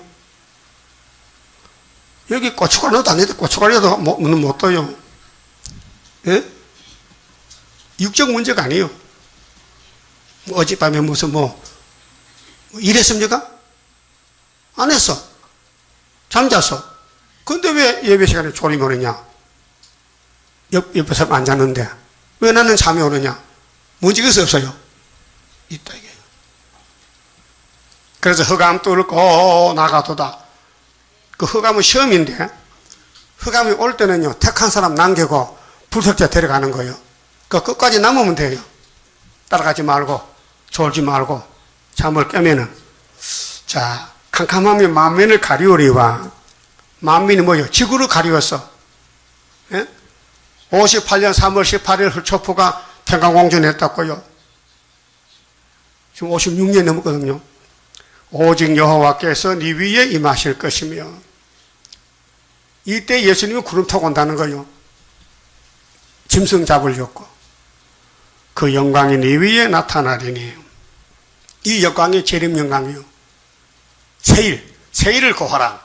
여기 고춧가루도 안 해도 고춧가루도 눈 못 떠요. 예? 육적 문제가 아니에요. 어젯밤에 무슨 일했습니까? 안 했어. 잠잤어. 근데 왜 예배 시간에 졸음이 오느냐? 옆에서 앉았는데 왜 나는 잠이 오느냐? 문제가 없어요. 있다 이게. 그래서 흑암 뚫고 나가도다. 그 흑암은 시험인데 흑암이 올 때는요 택한 사람 남기고 불석자 데려가는 거예요. 그 끝까지 남으면 돼요. 따라가지 말고 졸지 말고 잠을 깨면은. 자, 캄캄하며 만민을 가리우리와. 만민이 뭐예요? 지구를 가리웠어. 예? 58년 3월 18일 흑초포가 평강공전했다고요. 지금 56년 넘었거든요. 오직 여호와께서 네 위에 임하실 것이며. 이때 예수님이 구름 타고 온다는 거예요. 짐승 잡으려고. 그 영광이 네 위에 나타나리니. 이 영광이 재림 영광이요. 세일을 고하라.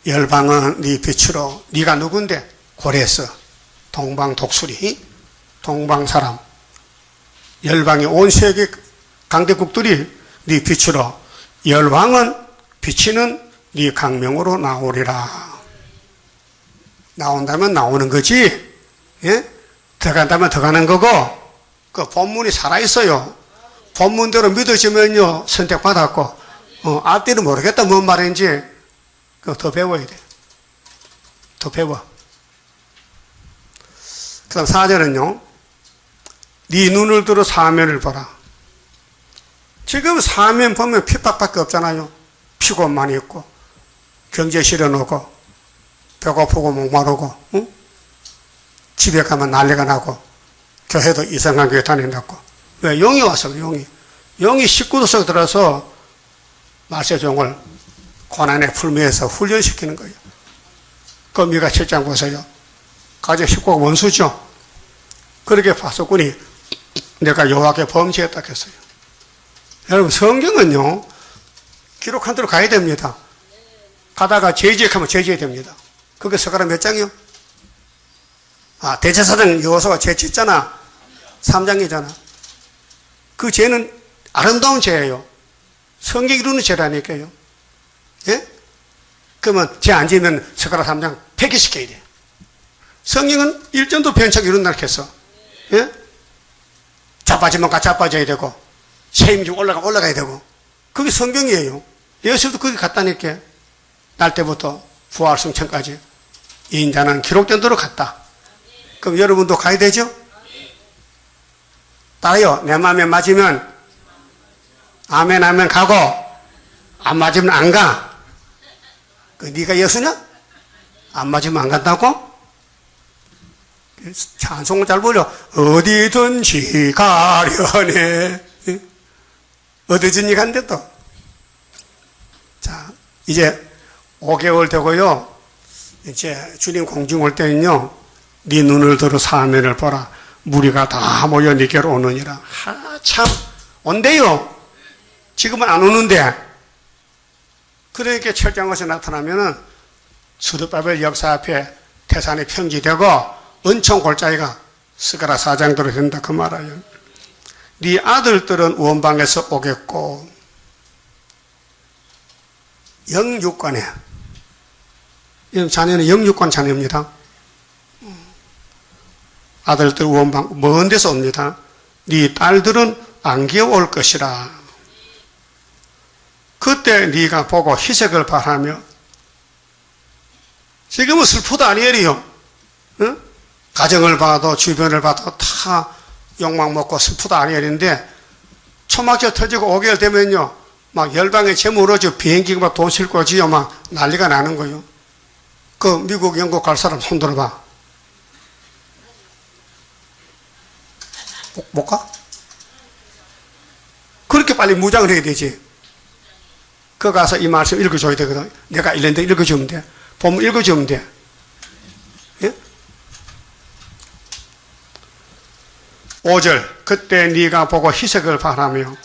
열방은 네 빛으로. 네가 누군데? 고레스 동방 독수리, 동방 사람. 열방의 온 세계 강대국들이 네 빛으로. 열왕은 비치는 네 강명으로 나오리라. 나온다면 나오는 거지. 예? 들어간다면 들어가는 거고. 그 본문이 살아있어요. 본문대로 믿어지면요 선택받았고, 앞뒤는 모르겠다 뭔 말인지 그거 더 배워야 돼. 더 배워. 그 다음 4절은요 네 눈을 들어 사면을 보라. 지금 사면 보면 핍박밖에 없잖아요. 피곤만 있고 경제 실현오고 배고프고 목마르고, 응? 집에 가면 난리가 나고 교회도 이상한 교회 다닌다고. 왜? 용이 왔어. 용이 19도 속 들어서 말세종을 고난의 풀미에서 훈련시키는 거예요. 그 미가 7장 보세요. 가정 식구가 원수죠. 그렇게 파수꾼이 내가 여호와께 범죄했다 했어요. 여러분 성경은요 기록한 대로 가야 됩니다. 가다가 죄지역하면 죄지어야 됩니다. 그게 서가라 몇 장이요? 대제사장 여호수아가 죄 짓잖아. 3장이잖아. 그 죄는 아름다운 죄예요. 성경이 이루는 죄라니까요. 예? 그러면 죄 안 지으면 서가라 3장 폐기시켜야 돼. 성경은 일전도 변칙 이룬다 했어. 예? 자빠지면 자빠져야 되고 책임지고 올라가야 되고. 그게 성경이에요. 예수도 그게 같다니까. 날 때부터 부활 승천까지 인자는 기록된 대로 갔다. 그럼 여러분도 가야 되죠? 따라요. 내 마음에 맞으면 아멘 하면 가고 안 맞으면 안 가. 네가 예수냐? 안 맞으면 안 간다고? 찬송을 잘 불러. 어디든지 가려네. 어디든지 간대 또. 자, 이제 5개월 되고요. 이제 주님 공중 올 때는요. 네 눈을 들어 사면을 보라. 무리가 다 모여 네게로 오느니라. 참 온대요. 지금은 안 오는데. 그러니까 철저한 것이 나타나면은 스룹바벨 역사 앞에 태산이 평지되고 은총 골짜기가 스가랴 4장대로 된다 그 말이에요. 네 아들들은 원방에서 오겠고 영육관에 자녀는 영육관 자녀입니다. 아들들 원방 먼 데서 옵니다. 네 딸들은 안기에 올 것이라. 그때 네가 보고 희색을 바라며 지금은 슬프다 아니에요. 응? 가정을 봐도 주변을 봐도 다 욕망 먹고 슬프다 아니엘인데 초막절 터지고 5개월 되면요 막 열방에 재물어져 비행기가 막 돈 싣고 지요 막 난리가 나는 거예요. 그 미국 영국 갈 사람 손 들어봐. 못 가? 그렇게 빨리 무장을 해야 되지. 그 가서 이 말씀 읽어줘야 되거든. 내가 읽는데 읽어주면 돼. 보면 읽어주면 돼. 예? 5절 그때 네가 보고 희색을 바라며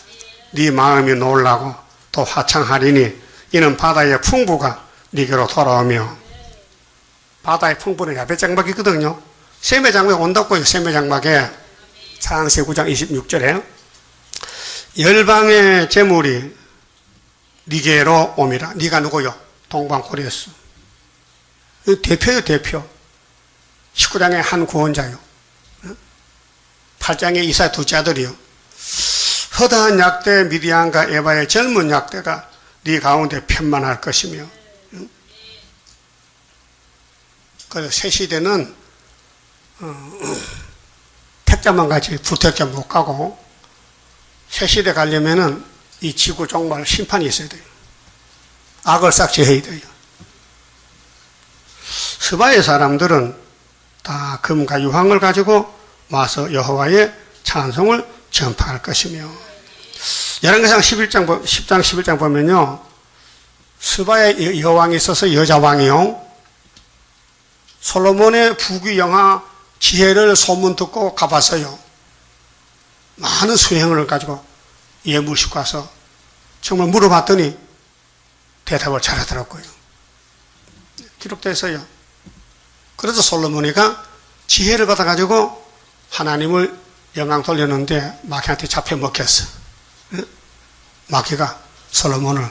네 마음이 놀라고 또 화창하리니 이는 바다의 풍부가 네게로 돌아오며 바다의 풍부는 야베장막이거든요. 세메장막에 온다고요. 세메장막에 창세기 9장 26절에 열방의 재물이 네게로 오미라. 네가 누구요? 동방코리아스. 대표요 대표. 19장의 한 구원자요. 8장의 이사의 둘째 아들이요. 허다한 약대 미디안과 에바의 젊은 약대가 네 가운데 편만할 것이며 그래서 새 시대는 택자만 가지 불택자 못 가고 새 시대 가려면은 이 지구 정말 심판이 있어야 돼요. 악을 싹지해야 돼요. 스바의 사람들은 다 금과 유황을 가지고 와서 여호와의 찬송을 전파할 것이며 열왕기상 10장 11장 보면요 스바의 여왕이 있어서 여자왕이요 솔로몬의 부귀영화 지혜를 소문 듣고 가봤어요. 많은 수행을 가지고 예물식 가서 정말 물어봤더니 대답을 잘하더라고요. 기록되어 있어요. 그래서 솔로몬이가 지혜를 받아가지고 하나님을 영광 돌렸는데 마귀한테 잡혀 먹혔어. 마귀가 솔로몬을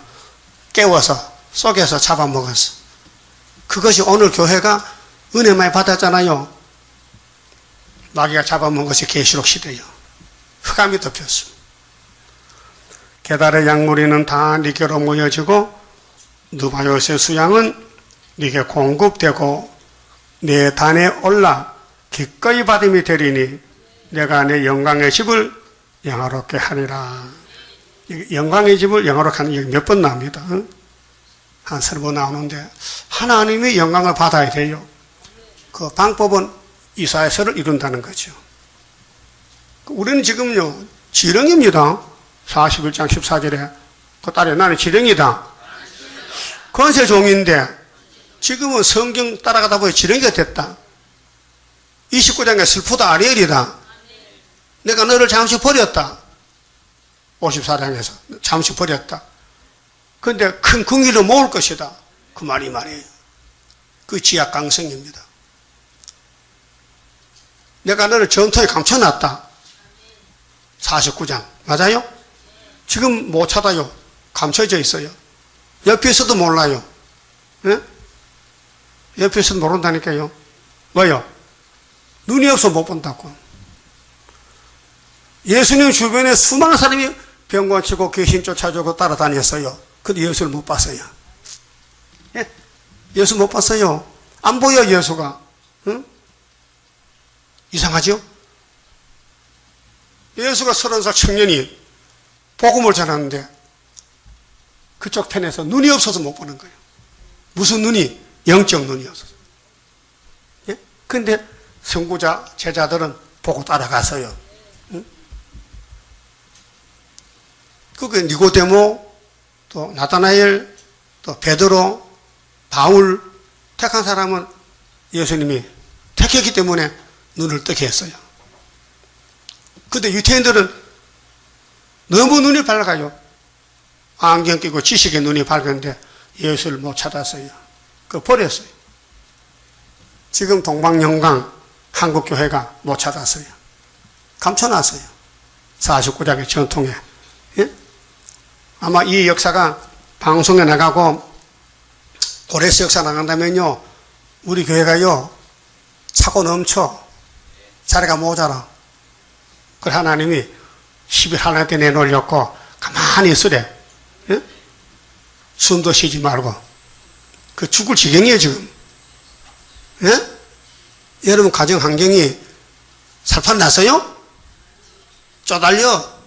깨워서 속에서 잡아먹었어. 그것이 오늘 교회가 은혜 많이 받았잖아요. 마귀가 잡아먹은 것이 계시록 시대예요. 흑암이 덮였어. 게달의 양무리는 다 네게로 모여지고 느바요스의 수양은 네게 공급되고 내 단에 올라 기꺼이 받음이 되리니 내가 내 영광의 집을 영화롭게 하리라. 영광의 집을 영화롭게 하는 게 몇 번 나옵니다. 한 3번 나오는데 하나님이 영광을 받아야 돼요. 그 방법은 이사야서를 이룬다는 거죠. 우리는 지금요 지령입니다. 41장 14절에 그 딸에 나는 지령이다. 권세종인데 지금은 성경 따라가다 보니 지령이가 됐다. 29장에 슬프다 아리엘이다. 내가 너를 잠시 버렸다. 54장에서 잠시 버렸다. 그런데 큰 긍휼을 모을 것이다. 그 말이 말이에요. 그 지약 강성입니다. 내가 너를 전투에 감춰놨다. 49장 맞아요? 지금 못 찾아요. 감춰져 있어요. 옆에서도 몰라요. 네? 옆에서도 모른다니까요. 뭐요? 눈이 없어 못 본다고. 예수님 주변에 수많은 사람이 병 고치고 귀신 쫓아주고 따라다녔어요. 근데 예수를 못 봤어요. 예? 예수 못 봤어요. 안 보여, 예수가. 응? 이상하죠? 예수가 30살 청년이 복음을 전하는데 그쪽 편에서 눈이 없어서 못 보는 거예요. 무슨 눈이? 영적 눈이 없어서. 예? 근데 선구자 제자들은 보고 따라갔어요. 응? 그게 니고데모, 또 나타나엘, 또 베드로, 바울, 택한 사람은 예수님이 택했기 때문에 눈을 뜨게 했어요. 근데 유태인들은 너무 눈이 밝아요. 안경 끼고 지식의 눈이 밝은데 예수를 못 찾았어요. 그거 버렸어요. 지금 동방영광 한국교회가 못 찾았어요. 감춰놨어요. 49장의 전통에. 예? 아마 이 역사가 방송에 나가고 고레스 역사 나간다면요, 우리 교회가요 차고 넘쳐. 자리가 모자라. 그래 하나님이 10일 하나 때 내놓으려고 가만히 있으래. 예? 숨도 쉬지 말고. 그 죽을 지경이에요 지금. 예? 여러분 가정 환경이 살판 났어요? 쪼달려.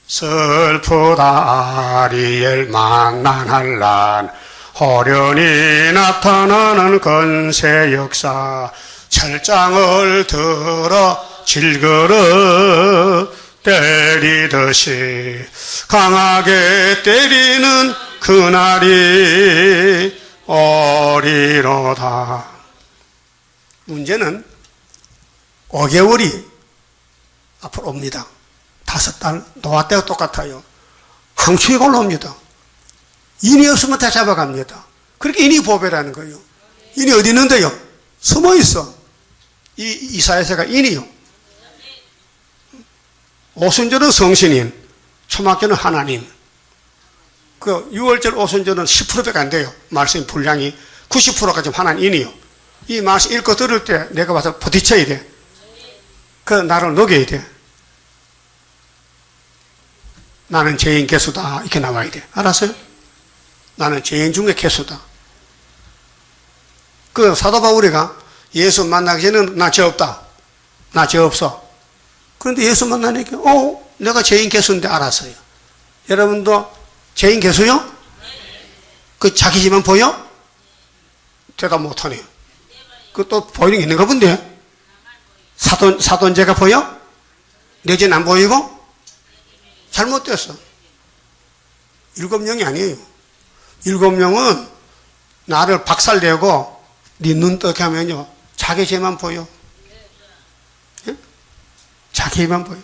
슬프다 아리엘 만난할란 호련히 나타나는 건세 역사 철장을 들어 질그릇 때리듯이 강하게 때리는 그날이 오리로다. 문제는 5개월이 앞으로 옵니다. 5달 노아 때와 똑같아요. 항추에 올라옵니다. 인이 없으면 다 잡아갑니다. 그렇게 인이 보배라는 거예요. 인이 어디 있는데요? 숨어 있어. 이 이사야서가 인이요. 오순절은 성신인, 초막절은 하나님. 그 6월절 오순절은 10%밖에 안 돼요. 말씀 분량이 90%까지 하나님이요. 이 말씀 읽고 들을 때 내가 와서 부딪혀야 돼. 그 나를 녹여야 돼. 나는 죄인 개수다 이렇게 나와야 돼. 알았어요? 나는 죄인 중에 개수다. 그 사도 바울이가 예수 만나기 전에는 나 죄 없다. 나 죄 없어. 그런데 예수 만나니까 내가 죄인 개수인데 알았어요. 여러분도 죄인 개수요? 그 자기 집만 보여? 대답 못하네요. 그 또 보이는 게 있는가 본데? 사돈죄가 보여? 내 죄는 안 보이고? 잘못됐어. 7명이 아니에요. 7명은 나를 박살내고 네 눈 뜨게 하면요 자기 죄만 보여. 예? 자기 죄만 보여.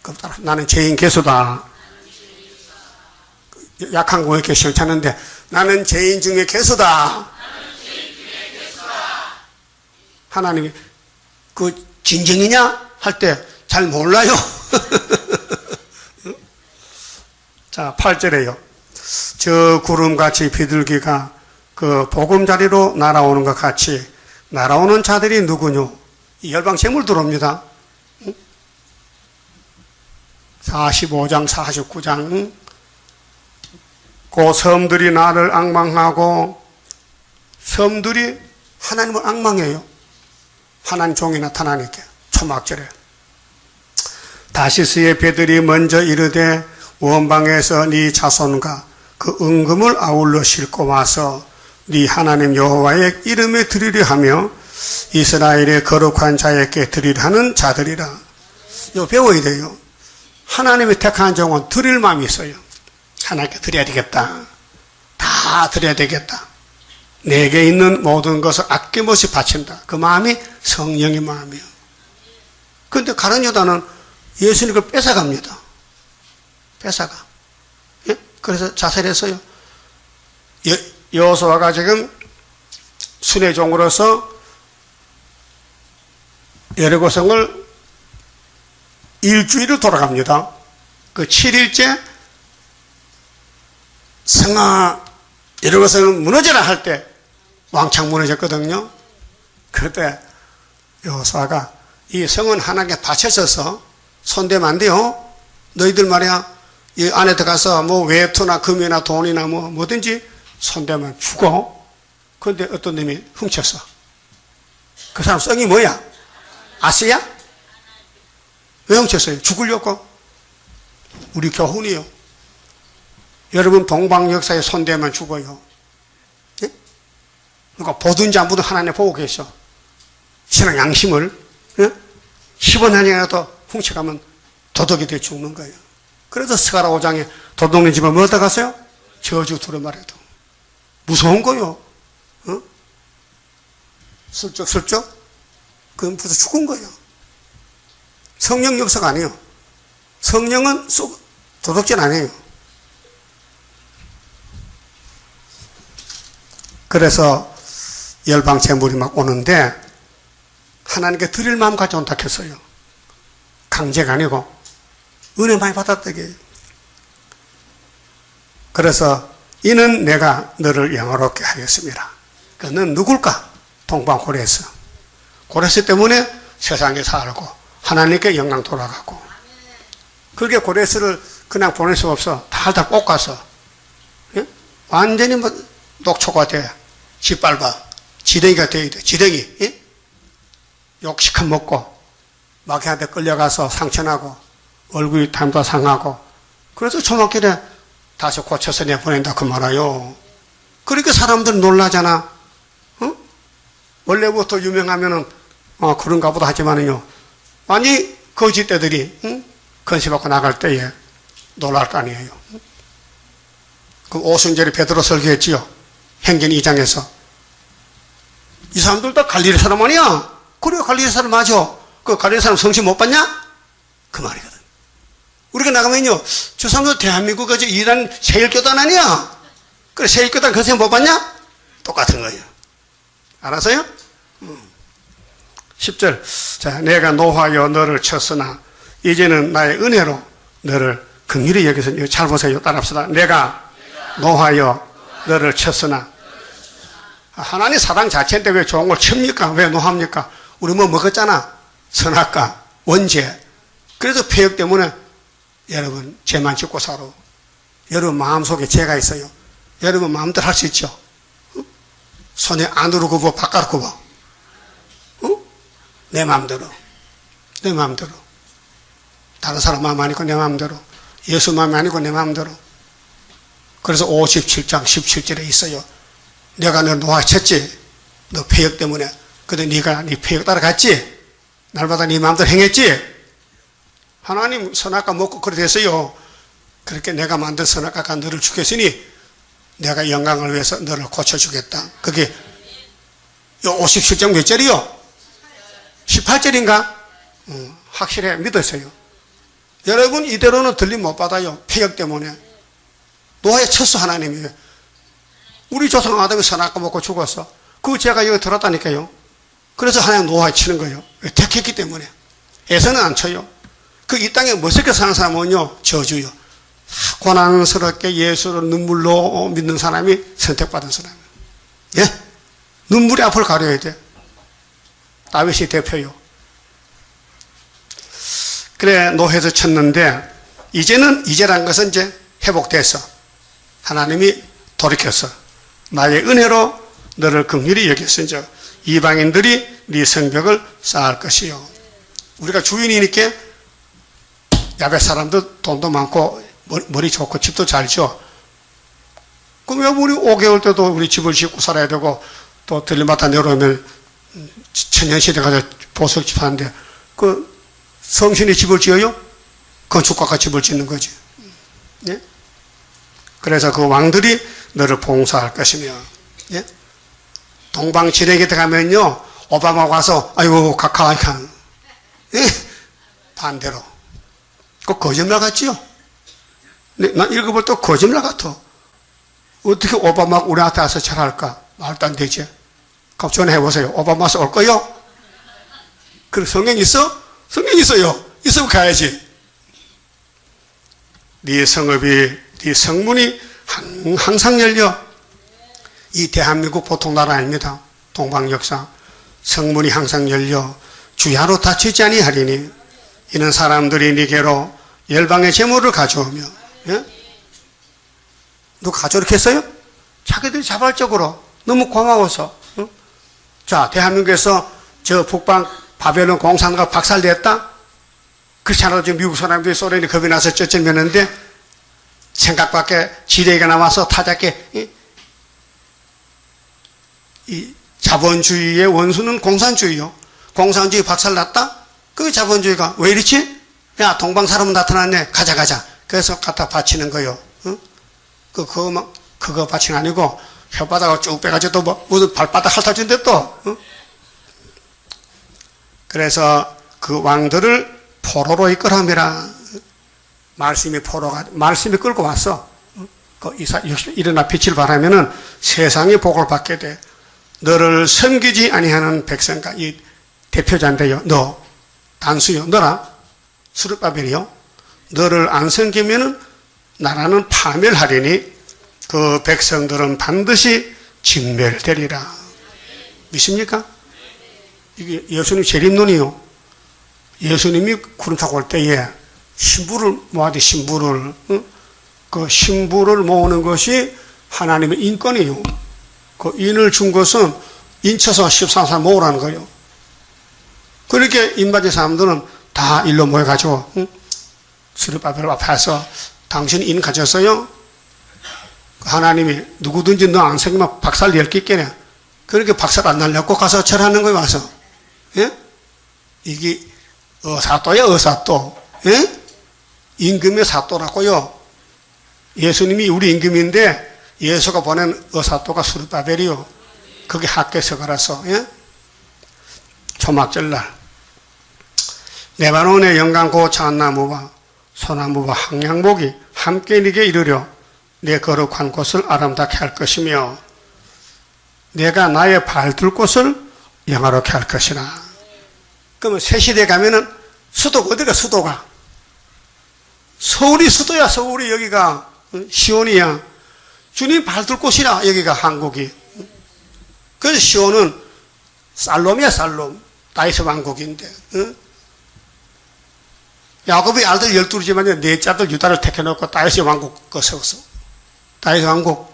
그럼 따라 나는 죄인 개수다. 약한 거 이렇게 시원찮은데 나는 죄인 중에 개수다. 하나님이 그 진정이냐 할 때 잘 몰라요. 자, 8절에요. 저 구름같이 비둘기가 그 보금자리로 날아오는 것 같이 날아오는 자들이 누구뇨? 이 열방 재물 들어옵니다. 45장, 49장. 그 섬들이 나를 앙망하고, 섬들이 하나님을 앙망해요. 하나님 종이 나타나니까. 초막절에. 다시스의 배들이 먼저 이르되 원방에서 네 자손과 그 은금을 아울러 싣고 와서 네 하나님 여호와의 이름에 드리려 하며 이스라엘의 거룩한 자에게 드리려 하는 자들이라. 이거 배워야 돼요. 하나님이 택한 종은 드릴 마음이 있어요. 하나님께 드려야 되겠다. 다 드려야 되겠다. 내게 있는 모든 것을 아낌없이 바친다. 그 마음이 성령의 마음이에요. 그런데 가룟 유다는 예수님을 뺏어갑니다. 뺏어가. 예? 그래서 자살했어요. 여호수아가 지금 순의 종으로서 여리고성을 일주일을 돌아갑니다. 그 7일째 성아 여리고성은 무너져라 할 때 왕창 무너졌거든요. 그때 여호수아가 이 성은 하나님께 바쳐져서 손대면 안 돼요. 너희들 말이야 이 안에 들어가서 뭐 외투나 금이나 돈이나 뭐든지 손대면 죽어. 그런데 어떤 놈이 훔쳤어. 그 사람 성이 뭐야? 아스야? 왜 훔쳤어요? 죽으려고? 우리 교훈이요. 여러분 동방 역사에 손대면 죽어요. 예? 그러니까 보든지 안 보든 하나님 보고 계셔. 신앙 양심을 10원 한 장이라도 훔쳐가면 도둑이 돼 죽는 거예요. 그래서 스가랴 5장에 도둑네 집을 뭐 어디다 갔어요? 저주 들어 말해도 무서운 거요. 슬쩍 그건 벌써 죽은 거예요. 성령 역사가 아니에요. 성령은 도둑질 안 해요. 그래서 열방 재물이 막 오는데 하나님께 드릴 마음 가져온다 했어요. 강제가 아니고 은혜 많이 받았다게. 그래서 이는 내가 너를 영화롭게 하였습니다. 그는 누굴까? 동방 고레스. 고레스 때문에 세상에 살고 하나님께 영광 돌아가고. 그렇게 고레스를 그냥 보낼 수 없어. 달달 볶아서 완전히 뭐 녹초가 돼. 짓밟아. 지렁이가 돼야 돼. 지렁이. 욕식한 먹고 마귀한테 끌려가서 상처나고 얼굴이 담도 상하고. 그래서 초막길에 다시 고쳐서 내보낸다 그 말아요. 그러니까 사람들 놀라잖아. 원래부터 유명하면은 그런가 보다 하지만은요, 아니 거짓대들이 건시받고 나갈 때에 놀랄 거 아니에요. 그 오순절에 베드로 설교했지요. 행전 2장에서 이 사람들 다 갈릴리 사람 아니야? 그래 갈릴리 사람 맞아. 그 갈릴리 사람 성신 못 봤냐? 그 말이거든. 우리가 나가면요, 저 사람들 대한민국에 이란 세일교단 아니야? 그래 세일교단 그 사람 못 봤냐? 똑같은 거예요. 알았어요? 10절. 자, 내가 노하여 너를 쳤으나 이제는 나의 은혜로 너를 긍휼히 여기서. 잘 보세요. 따라합시다. 내가 노하여 너를 쳤으나. 하나님 사랑 자체인데 왜 좋은 걸 칩니까? 왜 노합니까? 우리 뭐 먹었잖아. 선악과 원죄. 그래서 폐역 때문에 여러분 죄만 짓고 살아. 여러분 마음속에 죄가 있어요. 여러분 마음대로 할 수 있죠. 손에 안으로 굽어 바깥으로 굽어. 내 마음대로. 내 마음대로. 다른 사람 마음 아니고 내 마음대로. 예수 마음이 아니고 내 마음대로. 그래서 57장 17절에 있어요. 내가 너 놓아쳤지. 너 폐역 때문에. 근데 네가 네 폐역 따라갔지. 날마다 네 마음대로 행했지. 하나님 선악과 먹고 그래 됐어요. 그렇게 내가 만든 선악과가 너를 죽였으니 내가 영광을 위해서 너를 고쳐주겠다. 그게 57장 몇 절이요? 18절인가? 확실해. 믿었어요. 여러분 이대로는 들림 못 받아요. 폐역 때문에. 노아의 첫수 하나님이에요. 우리 조상 아담이 선악과 먹고 죽었어. 그 죄가 여기 들었다니까요. 그래서 하나님 노아에 치는 거예요. 택했기 때문에. 애서는 안 쳐요. 그 이 땅에 멋있게 사는 사람은요, 저주요. 고난스럽게 예수를 눈물로 믿는 사람이 선택받은 사람이에요. 예? 눈물의 앞을 가려야 돼. 다윗이 대표요. 그래, 노해서 쳤는데, 이제란 것은 이제 회복돼서 하나님이 돌이켰어. 나의 은혜로 너를 긍휼히 여겼으니 이방인들이 네 성벽을 쌓을 것이요. 우리가 주인이니까 야벳 사람들 돈도 많고 머리 좋고 집도 잘 지어. 그럼 왜 우리 5개월 때도 우리 집을 짓고 살아야 되고 또 들림마다 내려오면 천년시대 가서 보석집 하는데 그 성신이 집을 지어요? 건축가가 집을 짓는 거지. 예? 그래서 그 왕들이 너를 봉사할 것이며, 예? 동방지령에 들어가면요, 오바마가 와서, 아이고, 카카이칸. 예? 반대로. 그 거짓말 같지요? 난 읽어볼 때 거짓말 같아. 어떻게 오바마가 우리한테 와서 잘할까? 말도 안 되지. 그럼 전화해보세요. 오바마 와서 올 거요? 그럼 성경 있어? 성경 있어요. 있으면 가야지. 네 성읍이, 네 성문이 항상 열려. 이 대한민국 보통 나라 아닙니다. 동방 역사. 성문이 항상 열려 주야로 닫히지 아니하리니 이는 사람들이 네게로 열방의 재물을 가져오며. 예? 누가 가져오겠어요? 자기들이 자발적으로 너무 고마워서. 자, 대한민국에서 저 북방 바벨론 공산화가 박살냈다? 그렇지 않아도 지금 미국 사람들이 소련이 겁이 나서 쩌쩌매는데 생각밖에 지뢰가 나와서 타작해. 이 자본주의의 원수는 공산주의요. 공산주의 박살났다? 그 자본주의가 왜 이렇지? 야, 동방 사람 나타났네. 가자. 그래서 갖다 바치는 거요. 그거 바치는 아니고 혓바닥을 쭉 빼가지고 또 뭐, 무슨 발바닥 핥아준대 또. 그래서 그 왕들을 포로로 이끌어함이라. 말씀이 끌고 왔어. 일어나 빛을 발하면은 세상이 복을 받게 돼. 너를 섬기지 아니하는 백성과 이 대표자인데요. 너 단수요. 너라 스룹바벨이요. 너를 안 섬기면은 나라는 파멸하리니 그 백성들은 반드시 진멸되리라. 믿습니까? 이게 예수님 재림론이요. 예수님이 구름 타고 올 때에 신부를 모아야 신부를. 그 신부를 모으는 것이 하나님의 인권이에요. 그 인을 준 것은 인쳐서 13살 모으라는 거예요. 그렇게 인받은 사람들은 다 일로 모여가지고, 스룹바벨 앞에 와서 당신 인 가졌어요? 하나님이 누구든지 너 안 생기면 박살 낼 게 있겠네. 그렇게 박살 안 날려고 가서 절하는 거예요, 와서. 예? 이게 어사또야, 어사또. 예? 임금의 사또라고요. 예수님이 우리 임금인데 예수가 보낸 어사또가 스룹바벨이요. 그게 학계서가라서. 예? 초막절날 레바논의 영광고 잣나무와 소나무와 항양목이 함께 네게 이르려 내 거룩한 곳을 아름답게 할 것이며 내가 나의 발둘 곳을 영화롭게 할 것이라. 그러면 새 시대 가면은 수도가 어디가 수도가? 서울이 수도야. 서울이 여기가 시온이야. 주님 발둘 곳이라. 여기가 한국이. 그래서 시온은 살롬이야. 살롬. 다윗의 왕국인데. 야곱의 아들 12이지만 넷째 아들 유다를 택해놓고 다윗의 왕국 거 세웠어. 다윗의 왕국.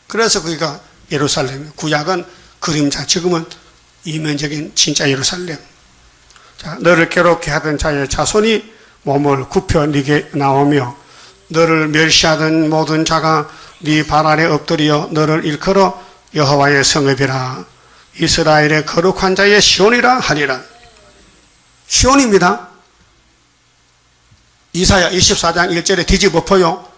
그래서 거기가 예루살렘. 구약은 그림자. 지금은 이면적인 진짜 예루살렘. 자, 너를 괴롭게 하던 자의 자손이 몸을 굽혀 네게 나오며 너를 멸시하던 모든 자가 네 발 아래 엎드려 너를 일컬어 여호와의 성읍이라. 이스라엘의 거룩한 자의 시온이라 하리라. 시온입니다. 이사야 24장 1절에 뒤집어엎어요.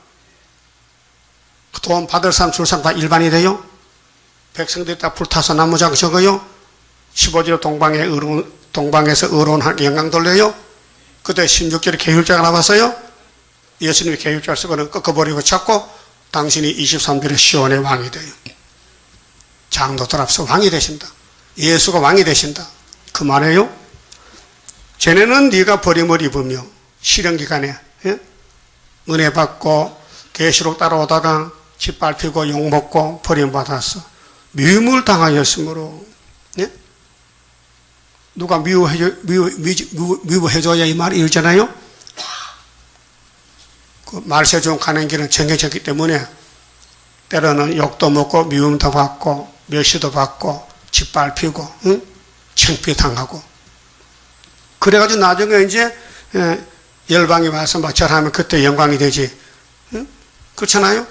돈 받을 사람 줄 사람 다 일반이 돼요. 백성들이 다 불타서 나무장 적어요. 15절 동방에서 의로운 영광 돌려요. 그때 16절에 계율자가 나왔어요. 예수님이 계율자를 쓰고는 꺾어버리고 찾고 당신이 23절에 시온의 왕이 돼요. 장로들 앞서 왕이 되신다. 예수가 왕이 되신다. 그 말이에요. 쟤네는 네가 버림을 입으며 실형기간에 은혜 받고 계시록 따라오다가 짓밟히고 욕먹고 버림받아서 미움을 당하였으므로 누가 미워해줘야 이 말이 읽잖아요. 그 말세종 가는 길은 정해졌기 때문에 때로는 욕도 먹고 미움도 받고 멸시도 받고 짓밟히고 창피당하고 그래가지고 나중에 이제 열방이 와서 막 절하면 그때 영광이 되지. 그렇잖아요.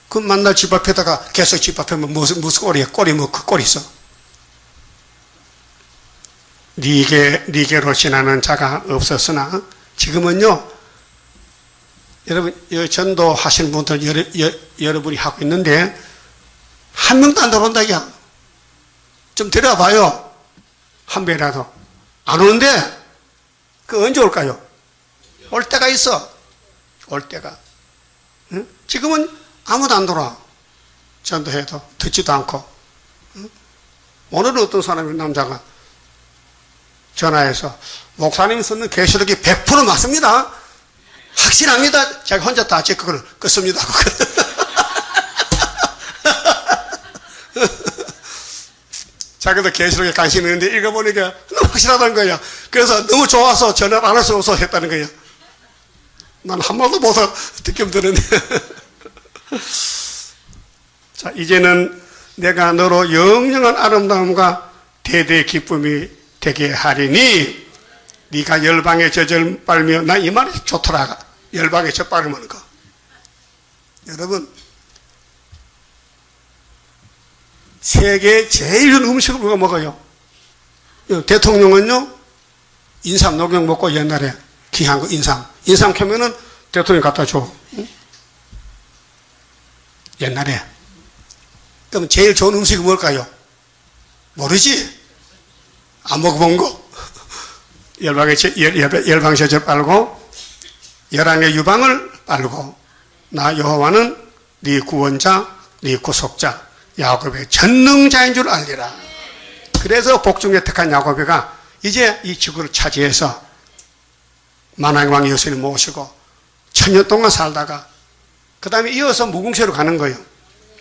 그 만날 집 앞에다가 계속 집 앞에면 무슨 꼴이야? 꼴이 뭐 그 꼴이 있어. 니게로 지나는 자가 없었으나 지금은요. 여러분 전도 하시는 분들 여러분이 하고 있는데 한 명도 안 들어온다 이야. 좀 데려와봐요. 한 배라도 안 오는데 그 언제 올까요? 올 때가 있어. 올 때가. 응? 지금은 아무도 안 돌아. 전도해도 듣지도 않고. 응? 오늘은 어떤 사람이 남자가 전화해서 목사님이 쓰는 계시록이 100% 맞습니다. 확실합니다. 자기 혼자 다 체크를 껐습니다. 자기도 계시록에 관심이 있는데 읽어보니까 너무 확실하다는 거야. 그래서 너무 좋아서 전화를 안 할 수 없어서 했다는 거야. 난 한 번도 못 듣게 들었는데. 자, 이제는 내가 너로 영영한 아름다움과 대대의 기쁨이 되게 하리니 네가 열방의 젖을 빨며 나 이 말이 좋더라. 열방의 젖 빨으면 거. 여러분 세계 제일 좋은 음식을 누가 먹어요? 대통령은요 인삼 녹용 먹고 옛날에 귀한 거 인삼 캐면은 대통령 갖다 줘. 응? 옛날에. 그럼 제일 좋은 음식이 뭘까요? 모르지? 안 먹어본 거. 열방젖을 빨고 열왕의 유방을 빨고 나 여호와는 네 구원자 네 구속자 야곱의 전능자인 줄 알리라. 그래서 복중에 택한 야곱이가 이제 이 지구를 차지해서 만왕의 왕 예수님 모시고 천년 동안 살다가 그 다음에 이어서 무궁세로 가는 거예요.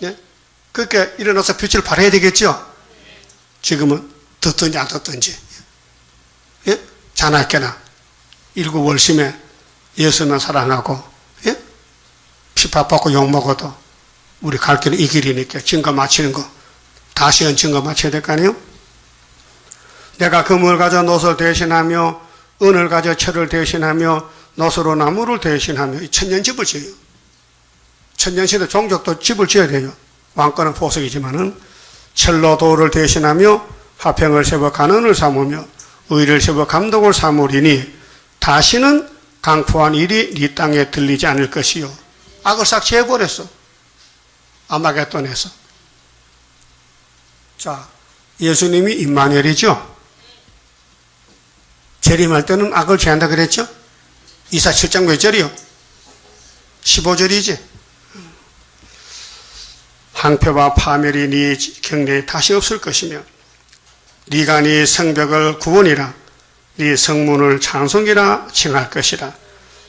예? 그렇게 일어나서 빛을 발해야 되겠죠. 지금은 듣든지 안 듣든지. 예? 자나깨나 일구월심에 예수만 사랑하고 예? 핍박받고 욕먹어도 우리 갈 길은 이 길이니까 증거 마치는 거 다시는 증거 마쳐야 될 거 아니에요? 내가 금을 가져 노소를 대신하며 은을 가져 철을 대신하며 노소로 나무를 대신하며 이 천년집을 지어요. 천년시대 종족도 집을 지어야 돼요. 왕권은 보석이지만은 철로 도를 대신하며 화평을 세워 간언을 삼으며 의를 세워 감독을 삼으리니 다시는 강포한 일이 네 땅에 들리지 않을 것이요. 악을 싹 제해버렸어. 아마겟돈에서. 자, 예수님이 임마누엘이죠. 재림할 때는 악을 제한다 그랬죠. 이사 7장 몇 절이요? 15절이지. 항표와 파멸이 네 경내에 다시 없을 것이며 네가 네 성벽을 구원이라 네 성문을 찬송이라 칭할 것이라.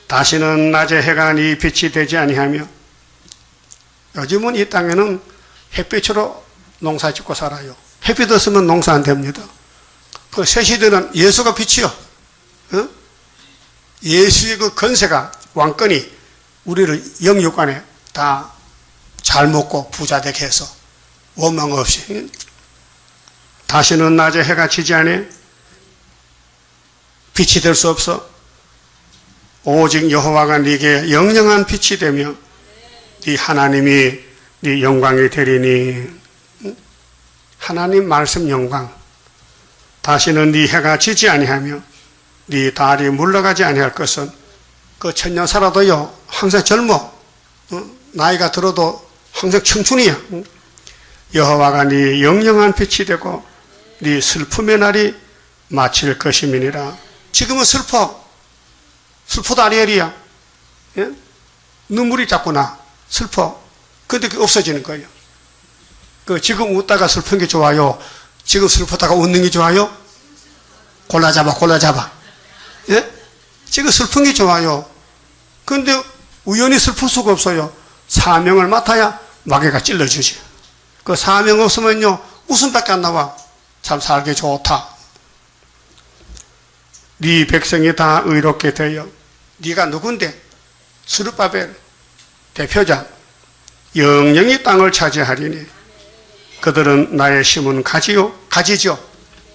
다시는 낮에 해가 네 빛이 되지 아니하며 요즘은 이 땅에는 햇빛으로 농사 짓고 살아요. 햇빛 없으면 농사 안 됩니다. 그 새시대는 예수가 빛이요. 어? 예수의 그 건세가 왕권이 우리를 영육간에 다 잘 먹고 부자 되게 해서 원망 없이 다시는 낮에 해가 지지 않아 빛이 될 수 없어. 오직 여호와가 네게 영영한 빛이 되며 네 하나님이 네 영광이 되리니. 하나님 말씀 영광. 다시는 네 해가 지지 아니하며 네 달이 물러가지 아니할 것은 그 천년 살아도요 항상 젊어. 나이가 들어도 항상 청춘이야. 여호와가 네 영영한 빛이 되고 네 슬픔의 날이 마칠 것임이니라. 지금은 슬퍼도 아니엘이야. 예? 눈물이 자꾸 나. 슬퍼. 근데 그게 없어지는 거예요. 그 지금 웃다가 슬픈 게 좋아요? 지금 슬프다가 웃는 게 좋아요? 골라잡아. 예? 지금 슬픈 게 좋아요. 근데 우연히 슬플 수가 없어요. 사명을 맡아야 마귀가 찔러주지. 그 사명 없으면요 웃음밖에 안 나와. 참 살기 좋다. 네 백성이 다 의롭게 되어 네가 누군데? 스룹바벨 대표자 영영이 땅을 차지하리니 그들은 나의 심은 가지죠.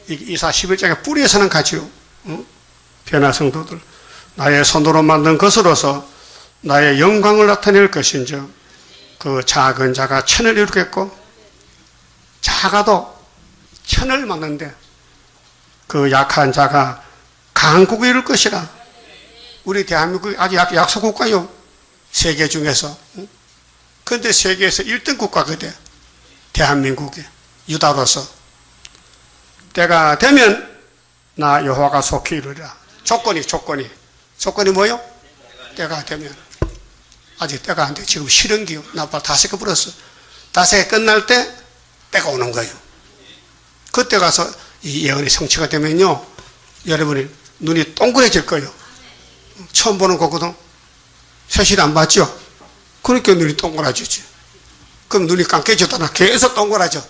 이사 11장의 뿌리에서는 가지요. 변화 성도들 나의 손으로 만든 것으로서 나의 영광을 나타낼 것인즉 그 작은 자가 천을 이루겠고 작아도 천을 막는데 그 약한 자가 강국을 이룰 것이라. 우리 대한민국이 아주 약소국가요. 세계 중에서. 그런데 세계에서 1등 국가거든. 대한민국이 유다로서. 때가 되면 나 여호와가 속히 이루리라. 조건이 뭐요? 때가 되면. 아직 때가 안 돼. 지금 실현기요. 나 다섯개 불었어. 다섯개 끝날 때 때가 오는 거예요. 그때 가서 이 예언이 성취가 되면요 여러분이 눈이 동그래질 거예요. 처음 보는 거거든. 세실 안 봤죠? 그러니까 눈이 동그라지지. 그럼 눈이 감겨졌다나 계속 동그라져.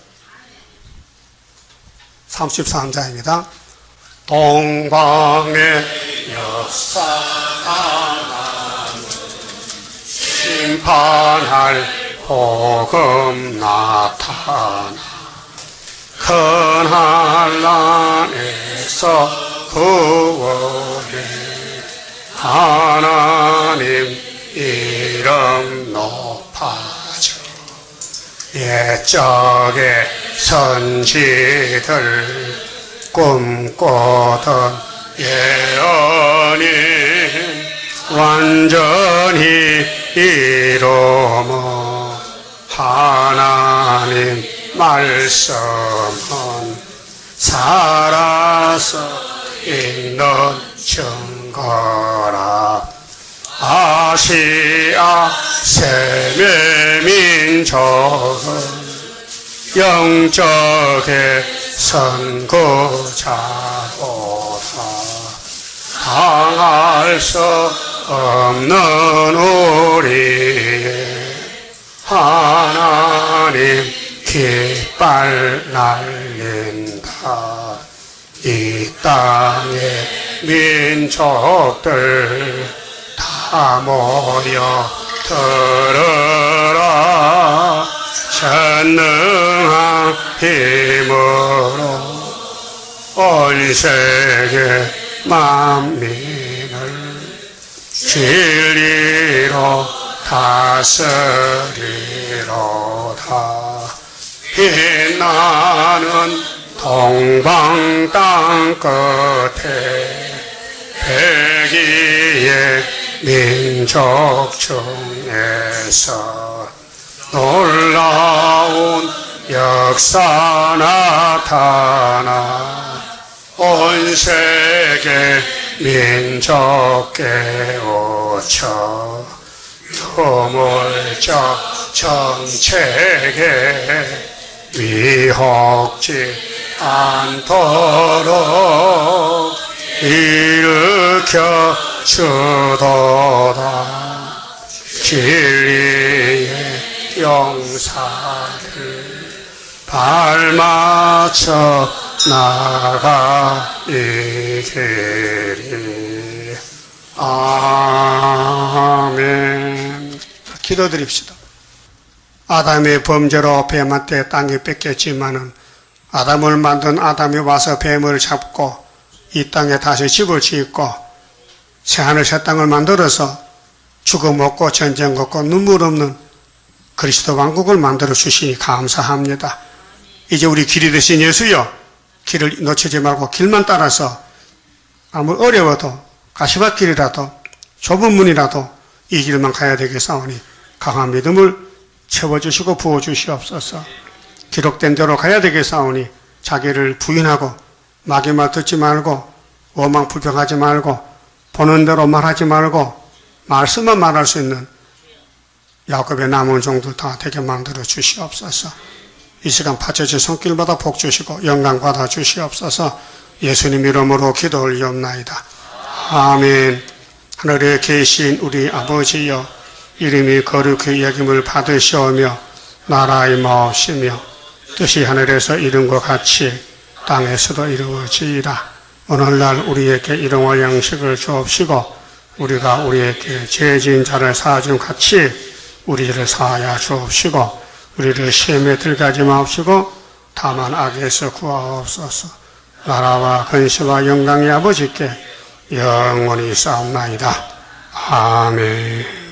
33장입니다. 동방의 역사하는 심판할 복음 나타나 큰 한란에서 구원해 하나님 이름 높아져 옛적의 선지들 꿈꾸던 예언이 완전히 이루어 하나님 말씀은 살아서 있는 증거라 아시아 세계 민족은 영적의 선구자로다 당할 수 없는 우리의 하나님 깃발 날린다 이 땅의 민족들 다 모여 들으라 전능한 힘으로 온 세계 만민을 진리로 다스리로다 빛나는 동방 땅 끝에 백이의 민족 중에서 놀라운 역사 나타나 온 세계 민족 깨우쳐 유물적 정책에 미혹지 않도록 일으켜 주도다 진리의 용사를 발맞춰 나가이기리 아멘. 기도드립시다. 아담의 범죄로 뱀한테 땅이 뺏겼지만은 아담을 만든 아담이 와서 뱀을 잡고 이 땅에 다시 집을 짓고 새하늘 새 땅을 만들어서 죽음 없고 전쟁 없고 눈물 없는 그리스도 왕국을 만들어 주시니 감사합니다. 이제 우리 길이 되신 예수여 길을 놓치지 말고 길만 따라서 아무 어려워도 가시밭길이라도 좁은 문이라도 이 길만 가야 되겠사오니 강한 믿음을 채워주시고 부어주시옵소서. 기록된 대로 가야 되겠사오니 자기를 부인하고 마귀 말 듣지 말고 원망 불평하지 말고 보는 대로 말하지 말고 말씀만 말할 수 있는 야곱의 남은 종들 다 되게 만들어 주시옵소서. 이 시간 파처지 손길마다 복 주시고 영광 받아 주시옵소서. 예수님 이름으로 기도 올리옵나이다. 아멘. 하늘에 계신 우리 아버지여 이름이 거룩히 여김을 받으시오며 나라의 마옵시며 뜻이 하늘에서 이룬 것 같이 땅에서도 이루어지이다. 오늘날 우리에게 일용할 양식을 주옵시고 우리가 우리에게 죄 지은 자를 사하준 같이 우리 죄를 사하여 주옵시고 우리를 시험에 들게 하지 마옵시고 다만 악에서 구하옵소서. 나라와 근세와 영광이 아버지께 영원히 싸움나이다. 아멘.